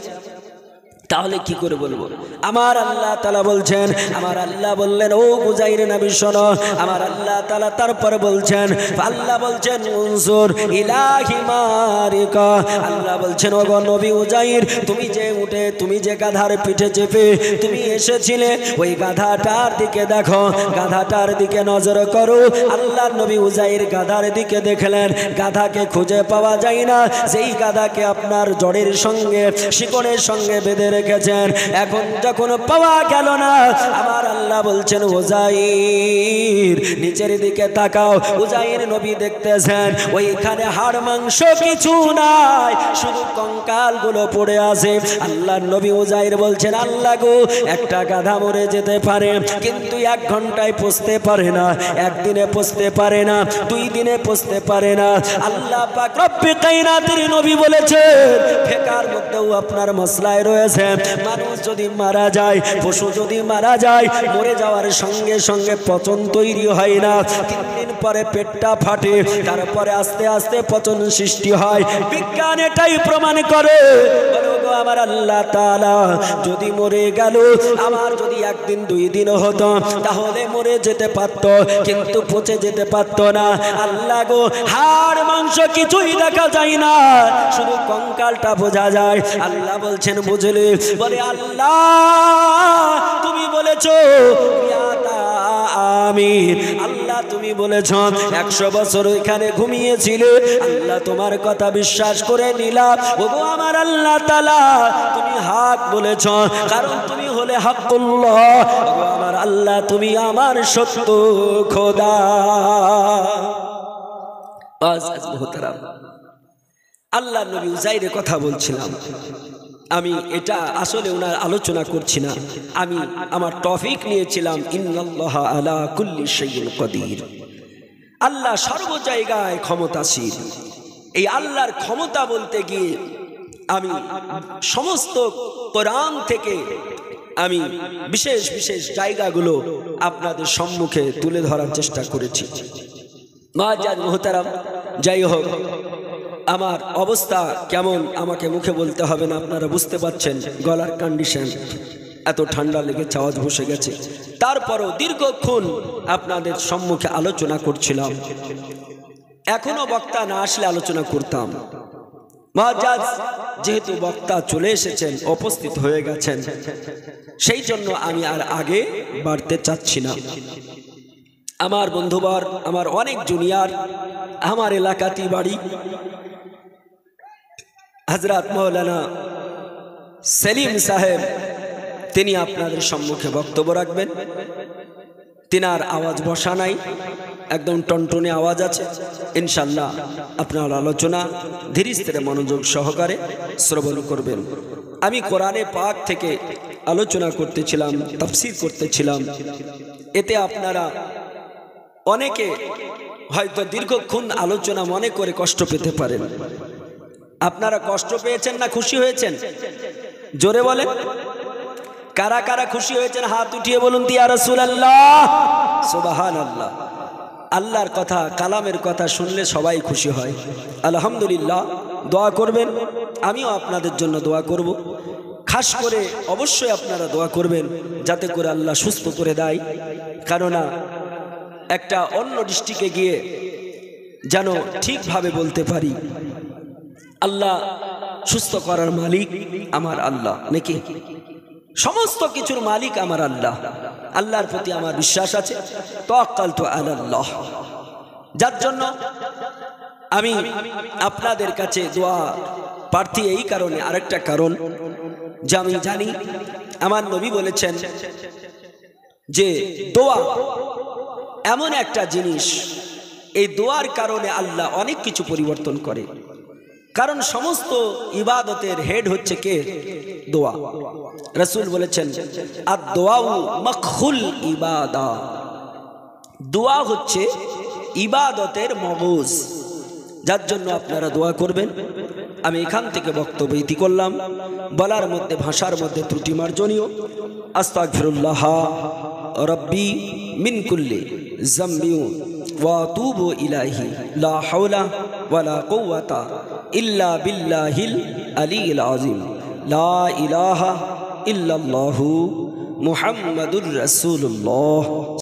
তাহলে কি করে বলবো? আমার আল্লাহ তাআলা বলছেন, আমার আল্লাহ বললেন ও উজাইর নবী শোনো, আমার আল্লাহ তাআলা তারপরে বলছেন, আল্লাহ বলছেন উনজুর ইলাহি মারিকা, আল্লাহ বলছেন ও গো নবী উজাইর, তুমি যে উঠে, তুমি যে গাধার পিঠে চেপে তুমি এসেছিলে, ওই গাধাটার দিকে দেখো, গাধাটার দিকে নজর করো। আল্লাহ নবী উজাইর গাধার দিকে দেখলেন, গাধাকে খুঁজে পাওয়া যায় না, যেই গাধাকে আপনার জড়ের সঙ্গে, শিকড়ের সঙ্গে বেঁধে রেখেছেন, এখন যখন পাওয়া গেল না, আমার আল্লাহ বলছেন উজাইর নিচের দিকে তাকাও। উজাইর নবী দেখতেছেন ওইখানে হাড় মাংস কিছু নাই, শুধু কঙ্কাল গুলো পড়ে আছে। আল্লাহ নবী উজাইর বলছেন আল্লাহ গো, একটা গাধা মরে যেতে পারে কিন্তু 1 ঘন্টায় পৌঁছতে পারে না, 1 দিনে পৌঁছতে পারে না, 2 দিনে পৌঁছতে পারে না। আল্লাহ পাক রব্বে কায়নাতের নবী বলেছেন ফেকার মধ্যেও আপনার মশলায় রয়েছে, মানুষ যদি মারা যায়, পশু যদি মারা যায়, মরে যাওয়ার সঙ্গে সঙ্গে পচন তৈরি হয় না, 3 দিন পরে পেটটা ফাটে, তারপরে আস্তে আস্তে পচন সৃষ্টি হয়। বিজ্ঞান এটাই প্রমাণ করে। আমার আল্লাহ তাআলা যদি মরে গেল, আমার যদি 1 দিন 2 দিন হতো তাহলে মরে যেতে পারত, কিন্তু পচে যেতে পারত না। আল্লাহ গো, হাড় মাংস কিছুই দেখা যায় না, শুধু কঙ্কালটা বোঝা যায়। আল্লাহ বলছেন বুঝলে? বলে আল্লাহ তুমি বলেছো আমিন, আল্লাহ তুমি বলেছ 100 বছর এখানে ঘুমিয়েছিলে, আল্লাহ তোমার কথা বিশ্বাস করে নিলাম। ওগো আমার আল্লাহ তাআলা তুমি হক বলেছ, কারণ তুমি হলে হকুল্লাহ। ওগো আমার আল্লাহ তুমি আমার সত্য খোদা। আল্লাহ নবী উজাইরের কথা বলছিলাম, আমি এটা আসলে ওনার আলোচনা করছি না, আমি আমার টপিক নিয়েছিলাম ইন্নাল্লাহা আলা কুল্লি শাইইন কাদির। আল্লাহ সর্ব জায়গায় ক্ষমতাশীল। এই আল্লাহর ক্ষমতা বলতে গিয়ে আমি সমস্ত কোরআন থেকে আমি বিশেষ বিশেষ জায়গাগুলো আপনাদের সম্মুখে তুলে ধরার চেষ্টা করেছি। মুআজ্জাজ মুহতারাম, যাই হোক আমার অবস্থা কেমন আমাকে মুখে বলতে হবে না, আপনারা বুঝতে পারছেন গলার কন্ডিশন, এত ঠান্ডা লেগেছে, আওয়াজ বসে গেছে। তারপরও দীর্ঘক্ষণ আপনাদের সম্মুখে আলোচনা করছিলাম। এখনো বক্তা না আসলে আলোচনা করতাম। মুআজ্জাজ যেহেতু বক্তা চলে এসেছেন, উপস্থিত হয়ে গেছেন, সেই জন্য আমি আর আগে বাড়তে চাচ্ছি না। আমার বন্ধুবর, আমার অনেক জুনিয়র, আমার এলাকাতেই বাড়ি, হযরত মাওলানা সেলিম সাহেব, তিনি আপনাদের সম্মুখে বক্তব্য রাখবেন। তিনার আওয়াজ বসা নাই, একদম টনটনে আওয়াজ আছে। ইনশাআল্লাহ আপনার আলোচনা ধীরে স্থিরে মনোযোগ সহকারে শ্রবণ করবেন। আমি কোরআনে পাক থেকে আলোচনা করতেছিলাম, তাফসীর করতেছিলাম। এতে আপনারা অনেকে হয়তো দীর্ঘক্ষণ আলোচনা মনে করে কষ্ট পেতে পারেন। আপনারা কষ্ট পেয়েছেন না খুশি হয়েছেন? জোরে বলেন, কারা কারা খুশি হয়েছেন হাত উঠিয়ে বলুন ইয়া রাসূলুল্লাহ। সুবহানাল্লাহ। আল্লাহর কথা, কালামের কথা শুনলে সবাই খুশি হয়। আলহামদুলিল্লাহ। দোয়া করবেন, আমিও আপনাদের জন্য দোয়া করব। খাস করে অবশ্যই আপনারা দোয়া করবেন যাতে করে আল্লাহ সুস্থ করে দেয়, কারণ একটা অন্য ডিস্ট্রিক্টে গিয়ে যেন ঠিকভাবে বলতে পারি আল্লাহ সুস্থ করার মালিক আমার আল্লাহ, নাকি সমস্ত কিছুর মালিক আমার আল্লাহ। আল্লাহর প্রতি আমার বিশ্বাস আছে, তাওয়াক্কালতু আলাল্লাহ। যার জন্য আমি আপনাদের কাছে দোয়া প্রার্থী, এই কারণে, আরেকটা কারণ যে আমি জানি আমার নবী বলেছেন যে দোয়া এমন একটা জিনিস, এই দোয়ার কারণে আল্লাহ অনেক কিছু পরিবর্তন করে। কারণ সমস্ত ইবাদতের হেড হচ্ছে কে? দোয়া। রাসূল বলেছেন আদ-দুআউ মাখুল ইবাদা, দোয়া হচ্ছে ইবাদতের মগজ, যার জন্য আপনারা দোয়া করবেন। আমি এখান থেকে বক্তব্য ইতি করলাম, বলার মধ্যে ভাষার মধ্যে ত্রুটি মার্জনীয়। আস্তাগফিরুল্লাহ রব্বি মিন কুল্লি যামবি ওয়া আতুবু ইলাইহি লা হাওলা ওয়ালা কুওয়াতা ইল্লা বিল্লাহিল আলিয়্যিল আযীম। লা ইলাহা ইল্লাল্লাহু মুহাম্মাদুর রাসূলুল্লাহ।